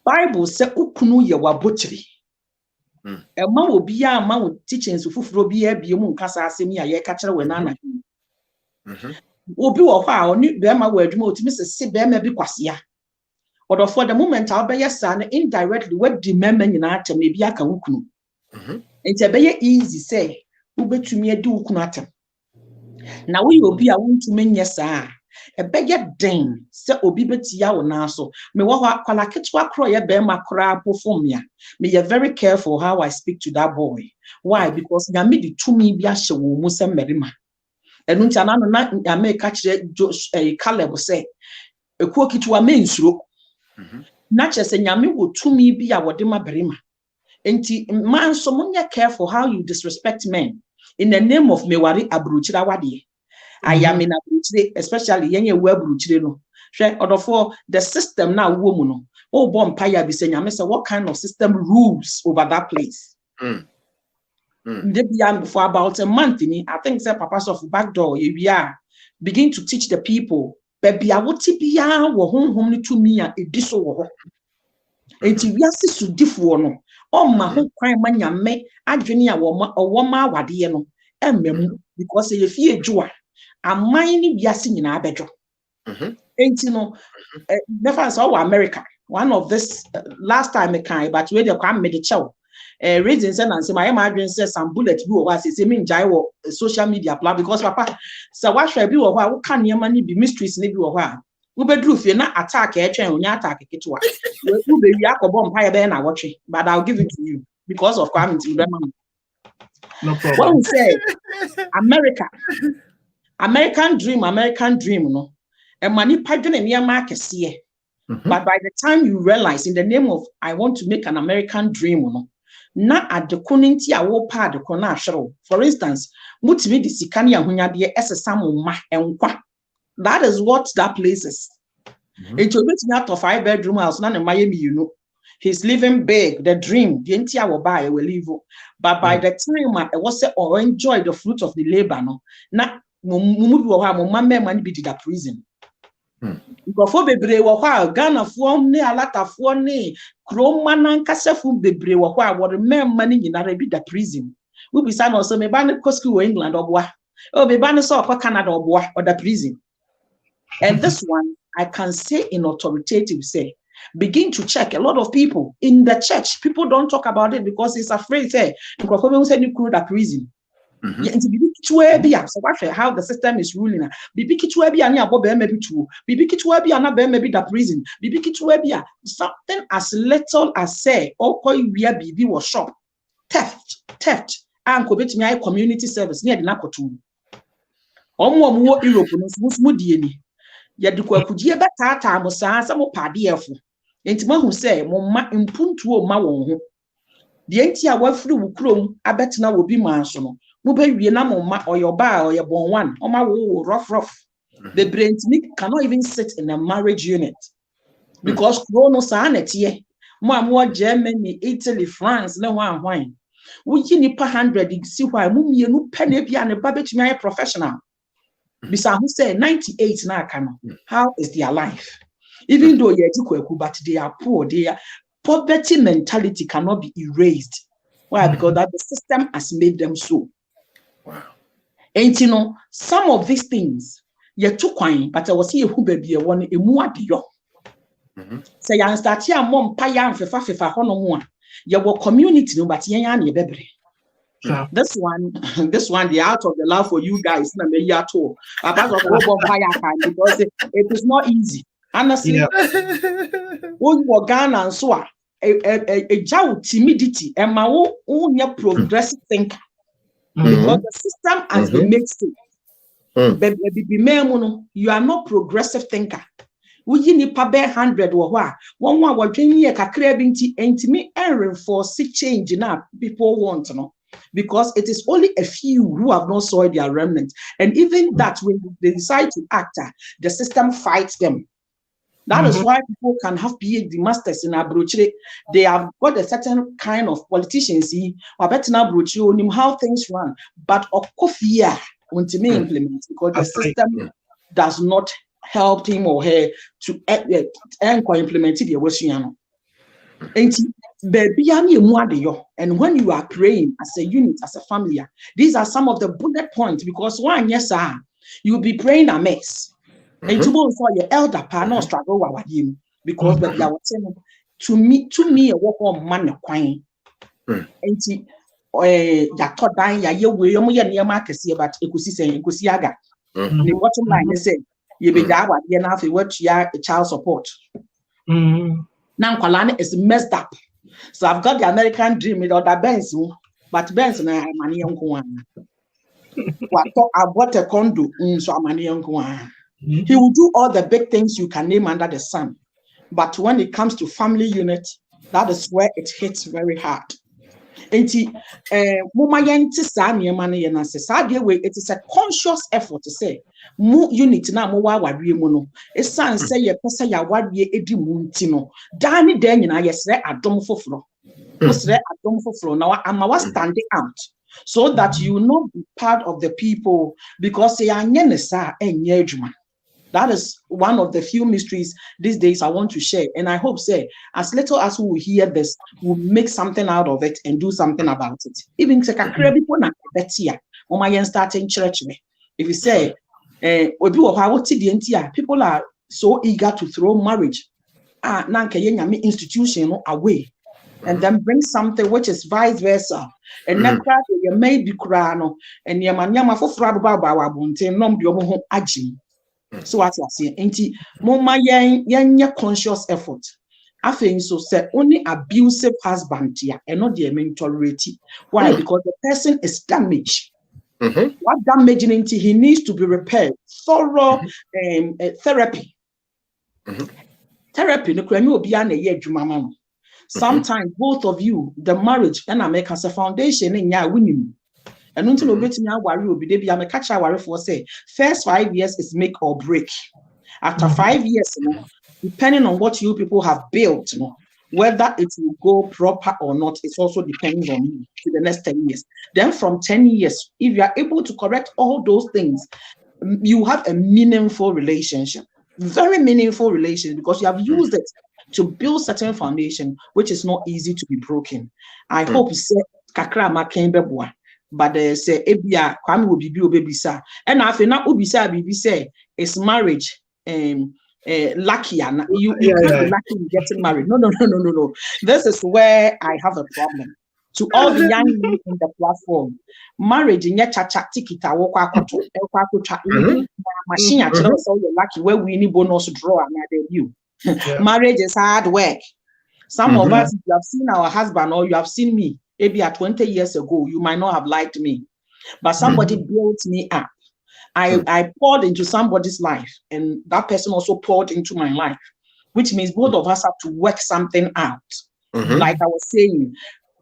Bible say ukunu ye wa butchery. Emma will be a man with teachings of Fufro be a moon cassa asemi a ye catcher when Anna. Obi or how new Bema word mo to Mrs. Sibema be quasia. Or for the moment I'll be your son indirectly what the member in art maybe a kanukunu. It's a very easy say, Ube to me a do kunatem. Now we will be a want to mean yes, sir. A beggar ding, say obi betia or naso. Me wa kwala ketwa kro ye be makra perform ya. Me ye very careful how I speak to that boy. Why? Because na me di tumi bi ahye wo mu se merima. Enu ntia na na me ka kire Caleb say ekuo kitwa me nsuro. Na chese nyame wo tumi bi a wode ma berima. Enti man so munya careful how you disrespect men in the name of mewari abruchira wade. I am in abruchire, especially yenye we abruchire no. She odofo the system na wo mu no. O bo mpaya bi se nyame say what kind of system rules over that place. For about a month, I think say Papa's of backdoor, we are begin to teach the people. Baby, I would tip ya wo home to me and it diso. And we are so different. Oh, my whole crime man, ya me, I junior woman or woman, what dear no, and because if you joy, I'm minding yassing in our bedroom. Ain't you know, never saw America. One of this last time I can, but where the crime made a chow. Reasons and say my imagine says some bullet blue was it's mean gyro social media plan because papa so what should be or what can your money be mysteries maybe or what we bedroom if you're not attack a train when you attack it to we be bomb higher than I watch it, but I'll give it to you because of Kwamet. No problem. What we say American dream no and money pageant and near market see. But by the time you realize in the name of I want to make an American dream no na at the community a wo pa de kona ahwere. For instance, mutimi di sikani ahonyade esesam ma enkwa. That is what that place is. It will be out of 5-bedroom house na Miami, you know. He's living big, the dream, the entire will buy will leave. But by the time I was say or enjoy the fruit of the labor no na mumubi wo ha mo mama man be the prison. Before bebre wo kwa Ghana fo ne alata fo ne kroma nan kasefu bebre wo kwa wo remember mani nyina be the prison. We be say no so me ba ne school in England obwa. Oh be ba ne so kwa Canada obwa or the prison. And this one I can say in authoritative say begin to check. A lot of people in the church, people don't talk about it because it's afraid say the prison. So how the system is ruling. The prison. Something as little as say, BB was shop. Theft. And community service near the Nakotu. Europe betata musa some padefu. Intima who say, Moma impuntu ma won. The entia wafri wukrom abetina will be mansono. Mube na moma or your bar or your born one or my rough. The brain cannot even sit in a marriage unit because chrono sanity. More Germany, Italy, France, no one wine. We nipa 100 see why mummy no penny and a babbage my professional. Bisa who say 98 na kano. How is their life? Even though but they are poor, their poverty mentality cannot be erased. Why? Because that the system has made them so. Wow. And you know, some of these things you're too quiet, but I was here who baby one a more dio. Say I start here mom paya and fefa hono your community no but yan ye bebre. This one, they out of the love for you guys. Because it is not easy. Honestly, when you Ghana and so a jow timidity and my own progressive thinker. Because the system has been made so. You are not progressive thinker. We need to pay 100 or what? One more dream year kakrebinti and to me and reinforce change enough people want to know. Because it is only a few who have not saw their remnant. And even that, when they decide to act, the system fights them. That is why people can have PhD masters in Abrochire. They have got a certain kind of politicians, or better now, how things run. But Okofia won't implement because the system does not help him or her to implement it. And when you are praying as a unit, as a family, these are some of the bullet points because one, yes, sir, you'll be praying a mess. And tomorrow for your elder partner struggle with him because baby, I was saying to me, a walk on man quine. And yato dan ya ye we yomo ye niema akese but ekusi aga. The bottom line is say you be that what you na what you child support. Now Kwalane is messed up. So I've got the American dream with other Benz, but Benz na money unko. I bought a condo, so money unko. He will do all the big things you can name under the sun. But when it comes to family unit, that is where it hits very hard. It is a conscious effort to say, "Mu unit na mo wa wadwe mu no." Esan say ye pesa ya wadwe edi mu ntino. Dani den nyina yesre adom foforo. Yesre adom foforo na ama stand out so that you will not be part of the people because they are nyenesa enye adwuma. That is one of the few mysteries these days I want to share. And I hope, say, as little as we will hear this, we'll make something out of it and do something about it. Even starting church. If you say, people are so eager to throw marriage institution away and then bring something which is vice versa. And then you may be crano and Yamanyama for Frababa Ajim. So what I say, anti moma yen conscious effort. I think so say only abusive husband here and not the tolerate. Why? Because the person is damaged. What damaging into he needs to be repaired. Thorough therapy. Therapy no crime will be an a mama. Sometimes both of you, the marriage and I make as a foundation in ya winning. And until we me worry will be there. I'm a catch I worry for say first 5 years is make or break. After 5 years, depending on what you people have built, whether it will go proper or not, it also depends on you to the next 10 years. Then from 10 years, if you are able to correct all those things, you have a meaningful relationship, very meaningful relationship because you have used it to build certain foundation, which is not easy to be broken. I hope you say kakra makembe boy. But they say Ebia Kwamet will be baby sir. And I feel now Ubisa Bibi say it's marriage lucky and you can't be lucky in getting married. No. This is where I have a problem. To all the young men in the platform, marriage in your chacha tikita machine actually so you're lucky where we need bonus draw and you. Marriage is hard work. Some of us, you have seen our husband or you have seen me. Maybe 20 years ago, you might not have liked me, but somebody built me up. I poured into somebody's life, and that person also poured into my life, which means both of us have to work something out. Like I was saying,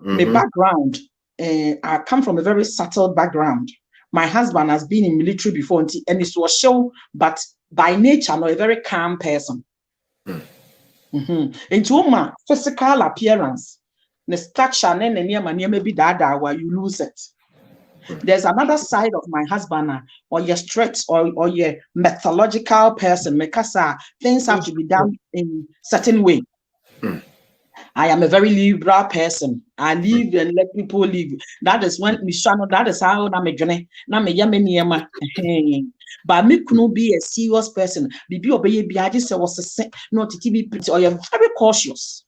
the background, I come from a very subtle background. My husband has been in military before, and it was shown, but by nature, not a very calm person. Into my physical appearance. The structure and maybe that where you lose it. There's another side of my husband or your strict or your methodological person. Because things have to be done in certain way. I am a very liberal person. I live and let people live. That is when that is how I'm a but me could be a serious person. I just was not to be or you're very cautious.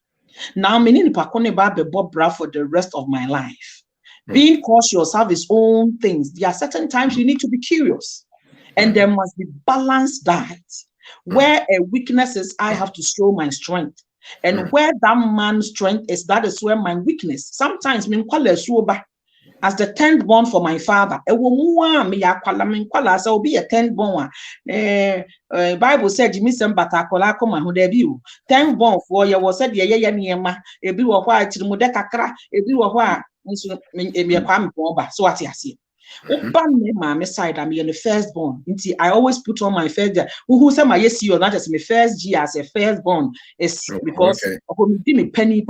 Now, meaning Bob Bra for the rest of my life. Being cautious have its own things. There are certain times you need to be curious, and there must be balanced diet. Where a weakness is, I have to show my strength, and where that man's strength is, that is where my weakness. Sometimes as the 10th born for my father, will be a 10th born. Bible said, "You miss some batakola come who debut. 10th born for you was said, Yama, a bill of white to Mudekakra, a bill of white, so what I see. My side, I'm the firstborn. I always put on my first. Who say my yes, you not as my first G as a firstborn is because of me penny.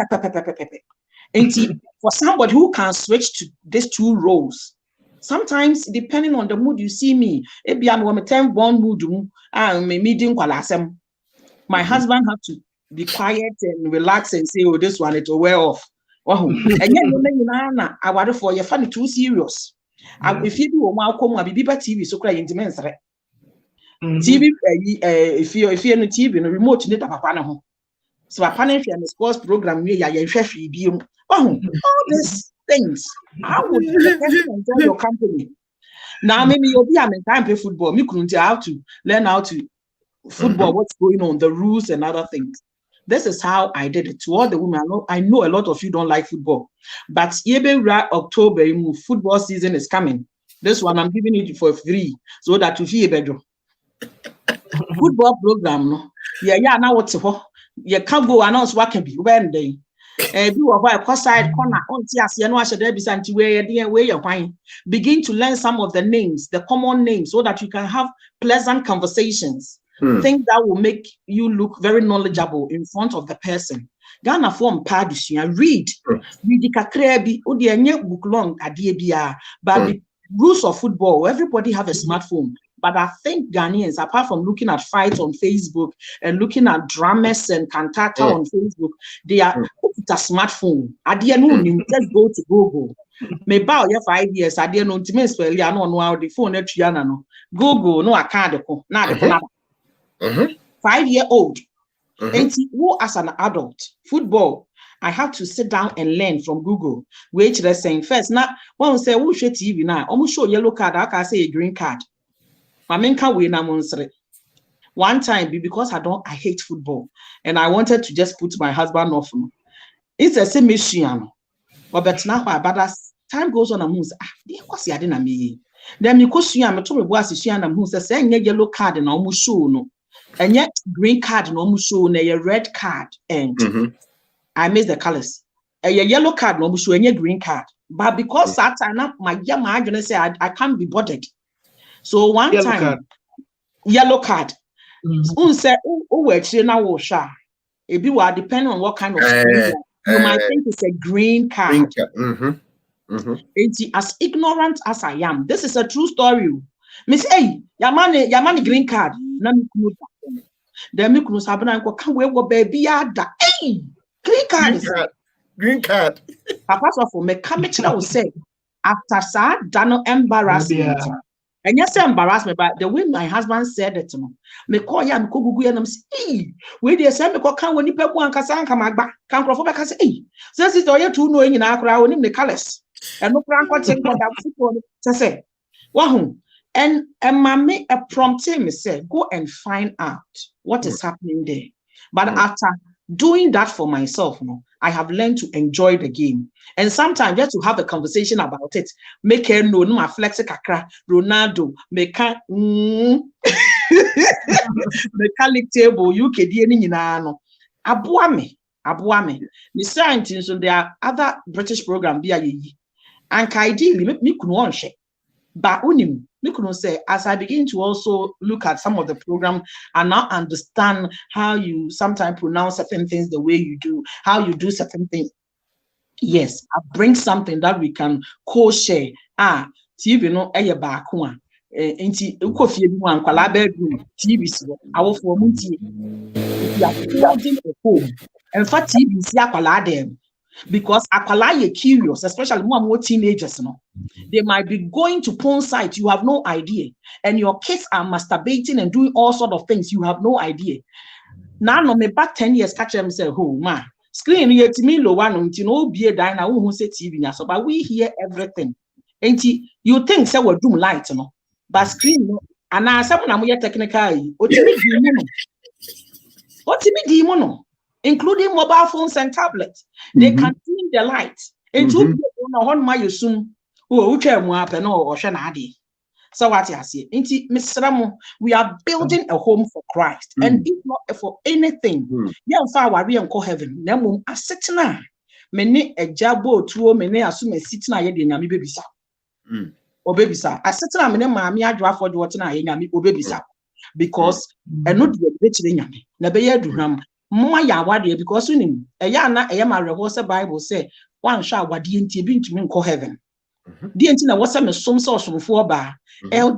And for somebody who can switch to these two roles, sometimes depending on the mood you see me, maybe I'm a 10-born mood, I'm a medium qualasem. My husband have to be quiet and relax and say, "Oh, this one it will wear off." And yet, I want for you funny too serious. If you do come be TV, so cry intimate. TV, if you're in the TV, the remote need a papa. So a panel and sports program all these things. How would the person enjoy your company? Now maybe you'll be time play football. Me couldn't have to learn how to football, what's going on, the rules and other things. This is how I did it to all the women. I know a lot of you don't like football, but even right October, football season is coming. This one I'm giving it for free so that you feel better. Football program, no? Yeah, now what's for? You can't go announce what can be when they do a side corner on begin to learn some of the names, the common names, so that you can have pleasant conversations. Things that will make you look very knowledgeable in front of the person. Ghana form Padushian read the kakrebi book long but the rules of football, everybody have a smartphone. But I think Ghanaians, apart from looking at fights on Facebook and looking at dramas and cantata on Facebook, they are with a smartphone. I didn't know, just go to Google. Maybe about 5 years, I didn't know to miss well, I don't know how the phone at Triana. Google, no, I can't. Not 5-year-old. And who as an adult, football, I have to sit down and learn from Google. Which they're saying first. Now, one say, who should TV now? Almost show yellow card, I can say a green card. One time, because I hate football and I wanted to just put my husband off. It's a same mission. But now, as time goes on, I'm saying, then you could see I'm told me was who says saying yellow card and almost show no. And yet green card and almost show a red card and I missed the colors. A yellow card and almost show a green card. But because that time my young man say I can't be bothered. So one yellow time card. Yellow card. Say it be depending on what kind of you might think it's a green card. As ignorant as I am, this is a true story. Miss hey, Yamani green card. Then me could have can we go baby ada. Hey, green card. Papa for me come will say after sad dano embarrassment. And yes, embarrassment, but the way my husband said it to me, me call ya me Google and say, we dey say me can when you pay one kasan kamagba can crop back say, hey, since it's all you two knowing in our crowd in the colors. And no crank what take that say, wahoo. And mammy a prompted me say, go and find out what is happening there. But after doing that for myself, I have learned to enjoy the game. And sometimes just to have a conversation about it, make her know my flex kakra, Ronaldo, make her mechanic table, you can do Abuame. The scientists, so there are other British programs, and ideally, me could want share. But unim, me could say, as I begin to also look at some of the program and now understand how you sometimes pronounce certain things the way you do, how you do certain things. Yes, I bring something that we can co-share. TV no eye back one. Inti ukofi ebi wan kwala bedroom TV so awofo munti. Ya building a home. And for TV si akwala dem. Because akwala ye curious, especially more teenagers, they might be going to porn sites, you have no idea, and your kids are masturbating and doing all sort of things, you have no idea. Now, no me back 10 years, catch them say, oh man, screen here to me low one, no be a diner who say TV, so but we hear everything. And you think say we're doom light, but screen and I said I'm technically what demon. Including mobile phones and tablets. They can dim the light. And two people on my assume who or so what I say, Miss Ramo, we are building a home for Christ, and if not for anything, heaven. Nemo a sitting many a jabo to many assume a sitting yami baby sa. Or baby sa. A sitting many mammy I draft for what I yami or baby sa. Because and not the rich yami. Nebeya duham. Because when a Bible say one shall what the to call heaven. The antina was some source from 4 bar, elder,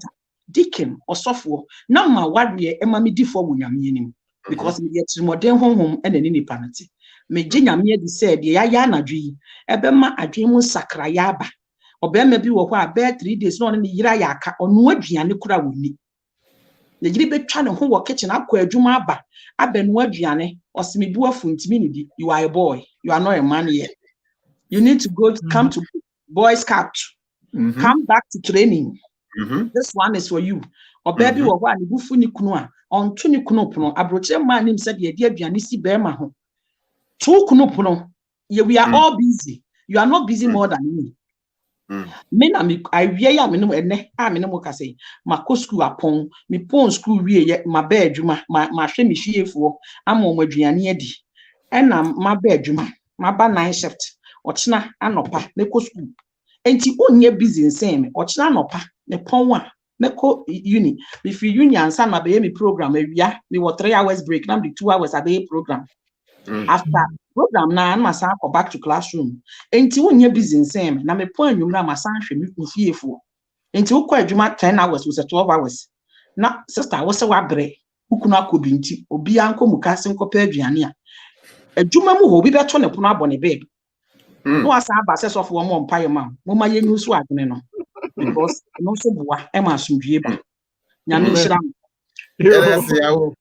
deacon, or software. Now my warrior and mammy deform meaning because we get to modern home and an independence. Me Jinya me said, the Ayana dream, Ebema a dream was Sakrayaba, or Bema be what 3 days not in the Yirayaka or no Gianukura with me. The Giri be trying to work kitchen up where Jumaba. I've been aduane or simi bua funtimini. You are a boy, you are not a man yet. You need to go come to Boy Scout. Come back to training. This one is for you. Or baby or one bufuni kunua on 20 kunopuno. Abroche man him said ye dear Bianisi Bema home. 2 kunopuno. We are all busy. You are not busy more than me. Men I wear minimum and minimum can say my co school upon me pon school we my bedroom my shame is for I'm on Madriani and my bedroom my ban 9 shift or chna anopa neko school. And you only busy in same or chna nopa ne pon one neko uni if you union son my baby program we were 3 hours break now the 2 hours a day program. After program na must go back to classroom. Enti wonye busy nsem na me point nwumra masa hwe me fiefo. Enti wo kwa adwuma 10 hours was 12 hours. Na sister wo se wa bre ukunu akobi nti obi anko mukase nkopa aduane a. Adwuma mu ho bi beto ne pono abone babe. No asa aba se so fo mo mpaye ma. Mo ma ye nusu adwene no. Because no so boa e ma asomdwie ba. Nyame nhyira. Yes, yawo.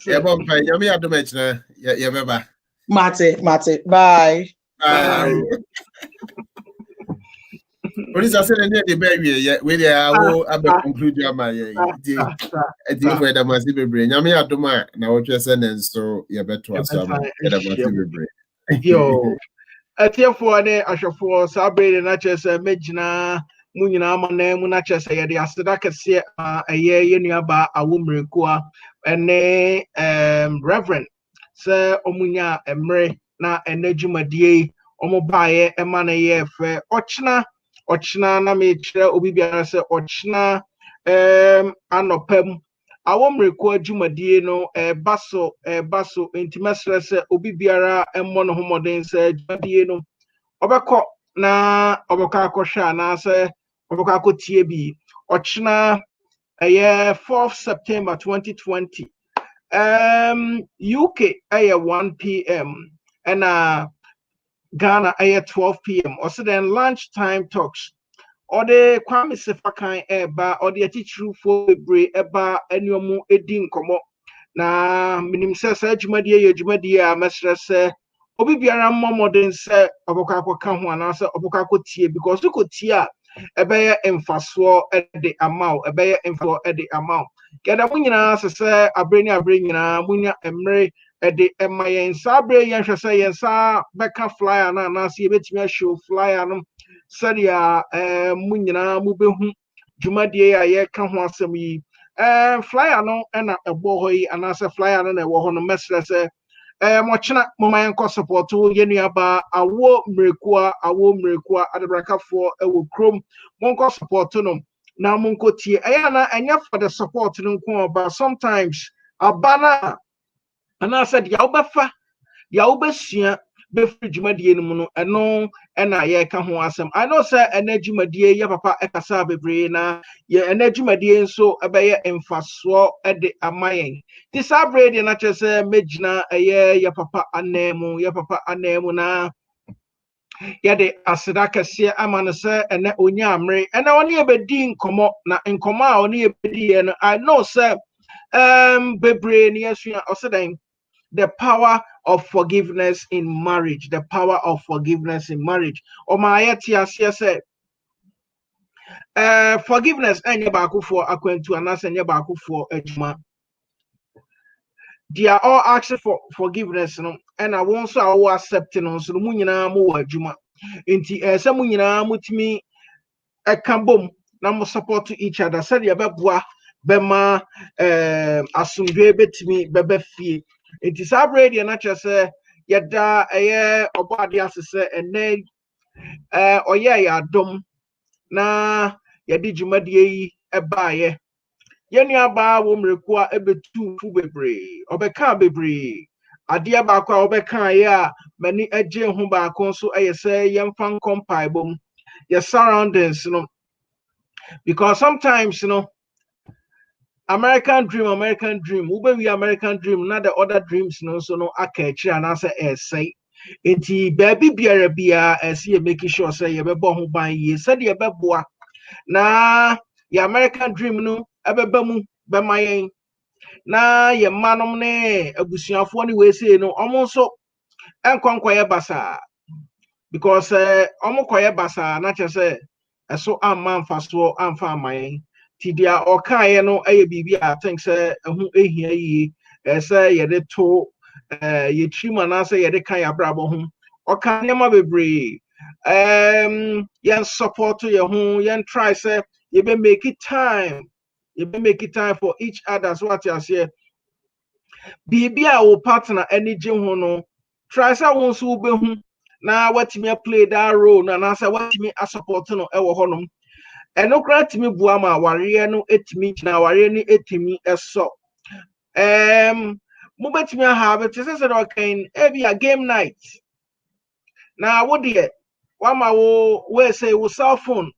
Yeah, but you have to mention, yeah, bye. Mate, bye. Police are saying the baby, yeah, we are conclude your man, yeah, where the must be brain. You may have to man, now what you're saying, so you're better to us. Yo, at your for I shall for Sabre, not just a Majina, Munina, Mane, Munachas, the Astadaka, a year nearby a woman, and Reverend Sir Omunya Emre na enejuma die omobaye emana ye fe ochna na me kire obi biara se ochna anopam awomreko adwumadie no baso intimesre se obi biara emmo no homoden se adwumadie no obekọ na obekọ akọhwa na se obekọ akọtie bi ochna 4th September 2020 UK 1 p.m. and Ghana 12 p.m. Also then lunchtime talks or the Kwamet Sefakan eba or the teacher for eba enyomu edin komo na minim se jumadie mesre se obi biara modern se oboka akoka ho anase oboka akotie because you could tie ebeye emfaso ede amount ebeye emfaso ede amount keda munyina se abreni nyina munya emre ede emayen sabre yen hwese yen sa beka flyer na se betimi show flyer no sadia munyina mubehu jumadie ya ye ka ho asem yi flyer no na ebo ho yi anase flyer no na ewo ho no mesre se mochina momayen ko support yenuaba awo mrekua adebrakafo ewo krom monko support no na monko tie na enya for the support no nko ba sometimes abana ana said ya obefa ya obesua be frigmadie no mu no eno na ye ka ho asem I know say energymadie ya papa ekasa bebre na ye energymadie nso ebeye emfaso ede amayen ti sabre de na chese mejina ya papa anemu na ya de aseda kese amane se ene onya amre ena oni ebedi nkomo na nkomo a oni ebedi no I know say bebre ni asua osedan the power of forgiveness in marriage. The power of forgiveness in marriage. O my say forgiveness and yabaku for akwentu anas and yabaku for ejuma. They are all asking for forgiveness, no, and I won't say I will accept no so munyina mo ejuma. Inti some munyina mutimi ekambom na mo support to each other. Said yababwa bema asumdwe betimi bebe fie. It is our radio, not just yada a body as and then or ya dom na yadijumadi a buyer. Yenya ba wom requa a bit too bebre, obeka bebre. Adia bakwa obeka ya many a jay humba conso I say young fan compibum your surroundings, you know, because sometimes you know. American dream, ube we American dream, not the other dreams, no, so no, akachi, and answer say, inti baby beer beer, as ye making sure say, you be born by ye, said ye beboa. Na, the American dream, no, ebebamu, bɛma na ye manom ne abusuafo ne we say no omo so enkonkɔyɛ basa because omo kɔyɛ basa na kyerɛ sɛ ɛso amma mfaso amfa amayen ti dia ɔkaeɛ no ɛyɛ biribi a I think sɛ ɛho ehia yie ɛsɛ yɛde to yɛtrim anaasɛ yɛde ka yɛabrabɔ ho ɔka nneɛma bebree yɛn support yɛn ho yɛn try sɛ yɛbɛ make it time for each other so what you say biribi a wo partner ani gye ho no try sɛ wo nso wobɛhu na watimi play that role na anaasɛ watimi support no ɛwɔ hɔ nom ɛno kora timi bua ma awareɛ no etimi gyina awareɛ no etimi ɛsɔ mobɛtimi ahave te sɛ sɛ ɔkan ebi a game night na wo deɛ wama wo say wo cell phone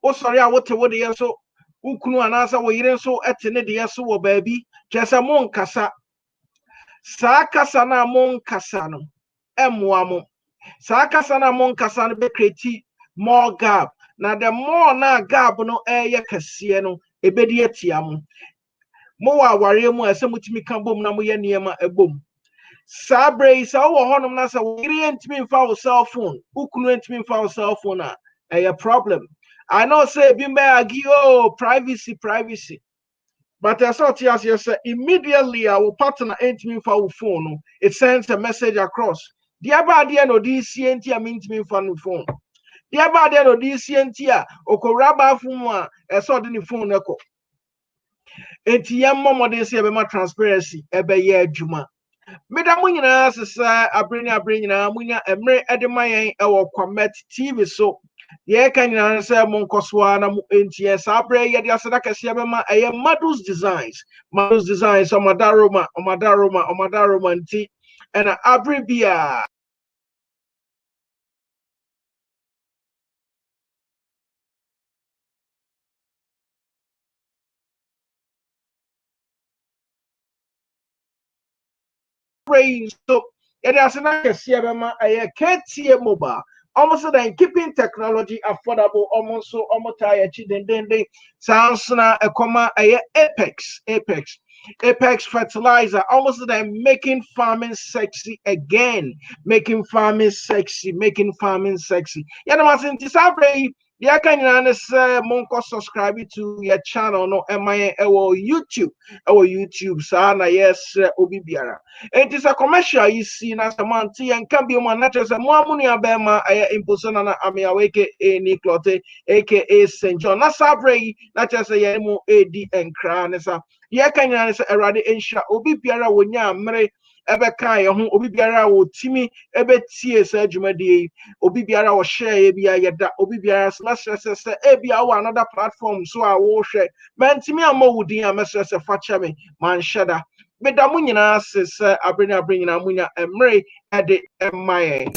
wo sorry a wote wo deɛ so ukunu anaasɛ wo yere nso ɛte ne deɛ so wɔ baabi kyerɛ sɛ mo nkasa saa kasa na mo nkasa no ɛmmoa mo saa kasa na mo nkasa no bɛkreti more gap na the more na gap no ɛyɛ kɛseɛ no ebedi atia mo wɔ aware mu ɛsɛ mutimi ka bom na mo yɛ nneɛma ɛbom saa brɛ sa wo hɔ nom na sɛ wo yere ntimi mfa wo cell phone ukunu ntimi mfa wo cell phone a ɛyɛ problem. I know say be privacy. But I saw yes, immediately our partner ain't me for phone. It sends a message across. The other day no DCNT means me for the phone. The other day no DCNT okoraba phone a sort the phone echo. Enti mom de say be transparency ebe ye adwuma. Meda mo nyina sesa abreni nyina munya emre edema yen e wo Kwamet TV so ye kan nyina say mo nkosoa na mo entie sa abre ye de aseda kese be ma eye Madus Designs omadaroma nti ena abre bia so it has an KTA mobile. Almost then keeping technology affordable, almost so almost then sounds na a comma Apex fertilizer, almost then making farming sexy again, making farming sexy. Yeah, no, yeah, can you understand? Monko subscribe to your channel no MI or YouTube. Sana yes, Obibiara. It is a commercial you see na samanti and can be one not as a money abema imposona ami awake a clote aka St. John. Na sabre not as a yemo AD and cranesa. Yeah, can you understand? Erade insha Obibiara wonya mre ebe kai ho obi biara wo timi ebe tie sa adwumadi obi biara wo share bia yeda obi biara smash se e bia wo another platform so a wo hwe mantimi amawudin a mesese fa cheme man sheda meda mu nyina sese abreni nyina munya emre ede emaye.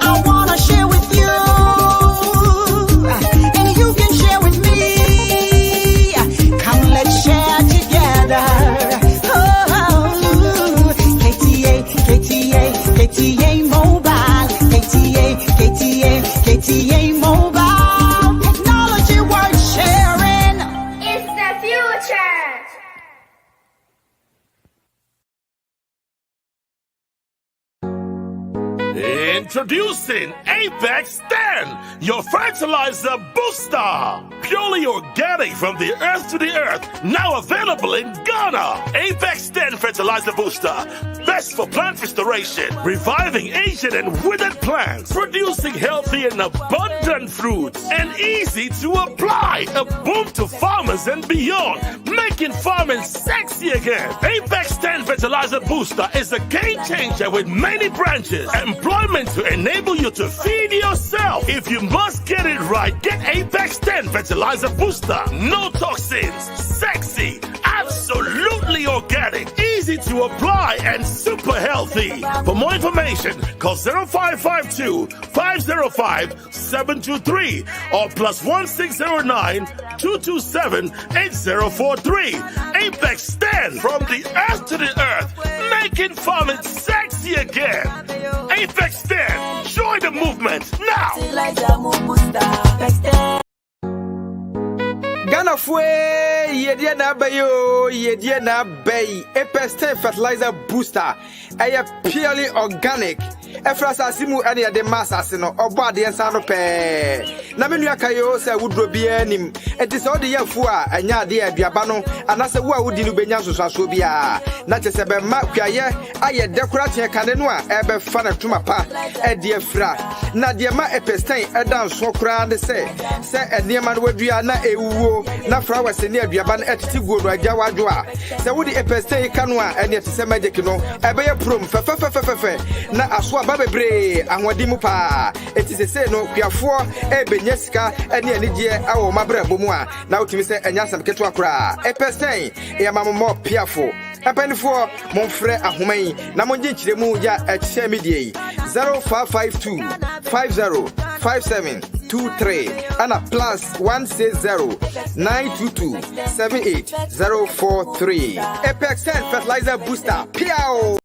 I wanna share with you and you can share with me. Come let's share together. KTA mobile, KTA mobile, technology worth sharing. It's the future. Introducing Apex 10, your fertilizer booster. Purely organic from the earth to the earth. Now available in Ghana. Apex 10 fertilizer booster. Best for plant restoration, reviving ancient and withered plants, producing healthy and abundant fruits, and easy to apply. A boom to farmers and beyond, making farming sexy again. Apex 10 fertilizer booster is a game changer with many branches. Employment to enable you to feed yourself. If you must get it right, get Apex 10 fertilizer booster. No toxins, sexy, absolutely organic, easy to apply, and super healthy. For more information, call 0552 505 723 or +1609 227 8043. Apex 10, from the earth to the earth, making farming sexy again. Apex 10, join the movement now. Ghana fue yedie na bayo yedie na bay Apex 10 fertilizer booster aya purely organic efrasa asimu ene de massas no obo ade ensa no pe na menu akayo se wudro bia nim enti se ode yafu a anya ade aduaba no anase wo a wudi no benya soso bia na chese be ma kwaye aye decoration kane no a ebe fa na tuma pa e de afra na de ma Apex 10 eda nso kra de se enema no wadua na ewuo na flowers ne aduaba no etiti guo no agya wadwo a se wudi Apex 10 kanu a ene te se magic no ebe ye prom fe na aso aba bebre ahwadi mu pa etisese no kwiafo ebenya sika ene anigye awo mabra bomu a na utimi se enya sam keto akora Apex 10 e mammo piafo apanifo monfrɛ ahoman na monje nkyiremu ya ehye medie 0552 505723 ana plus 160 922 78043 Apex 10 fertilizer booster piao.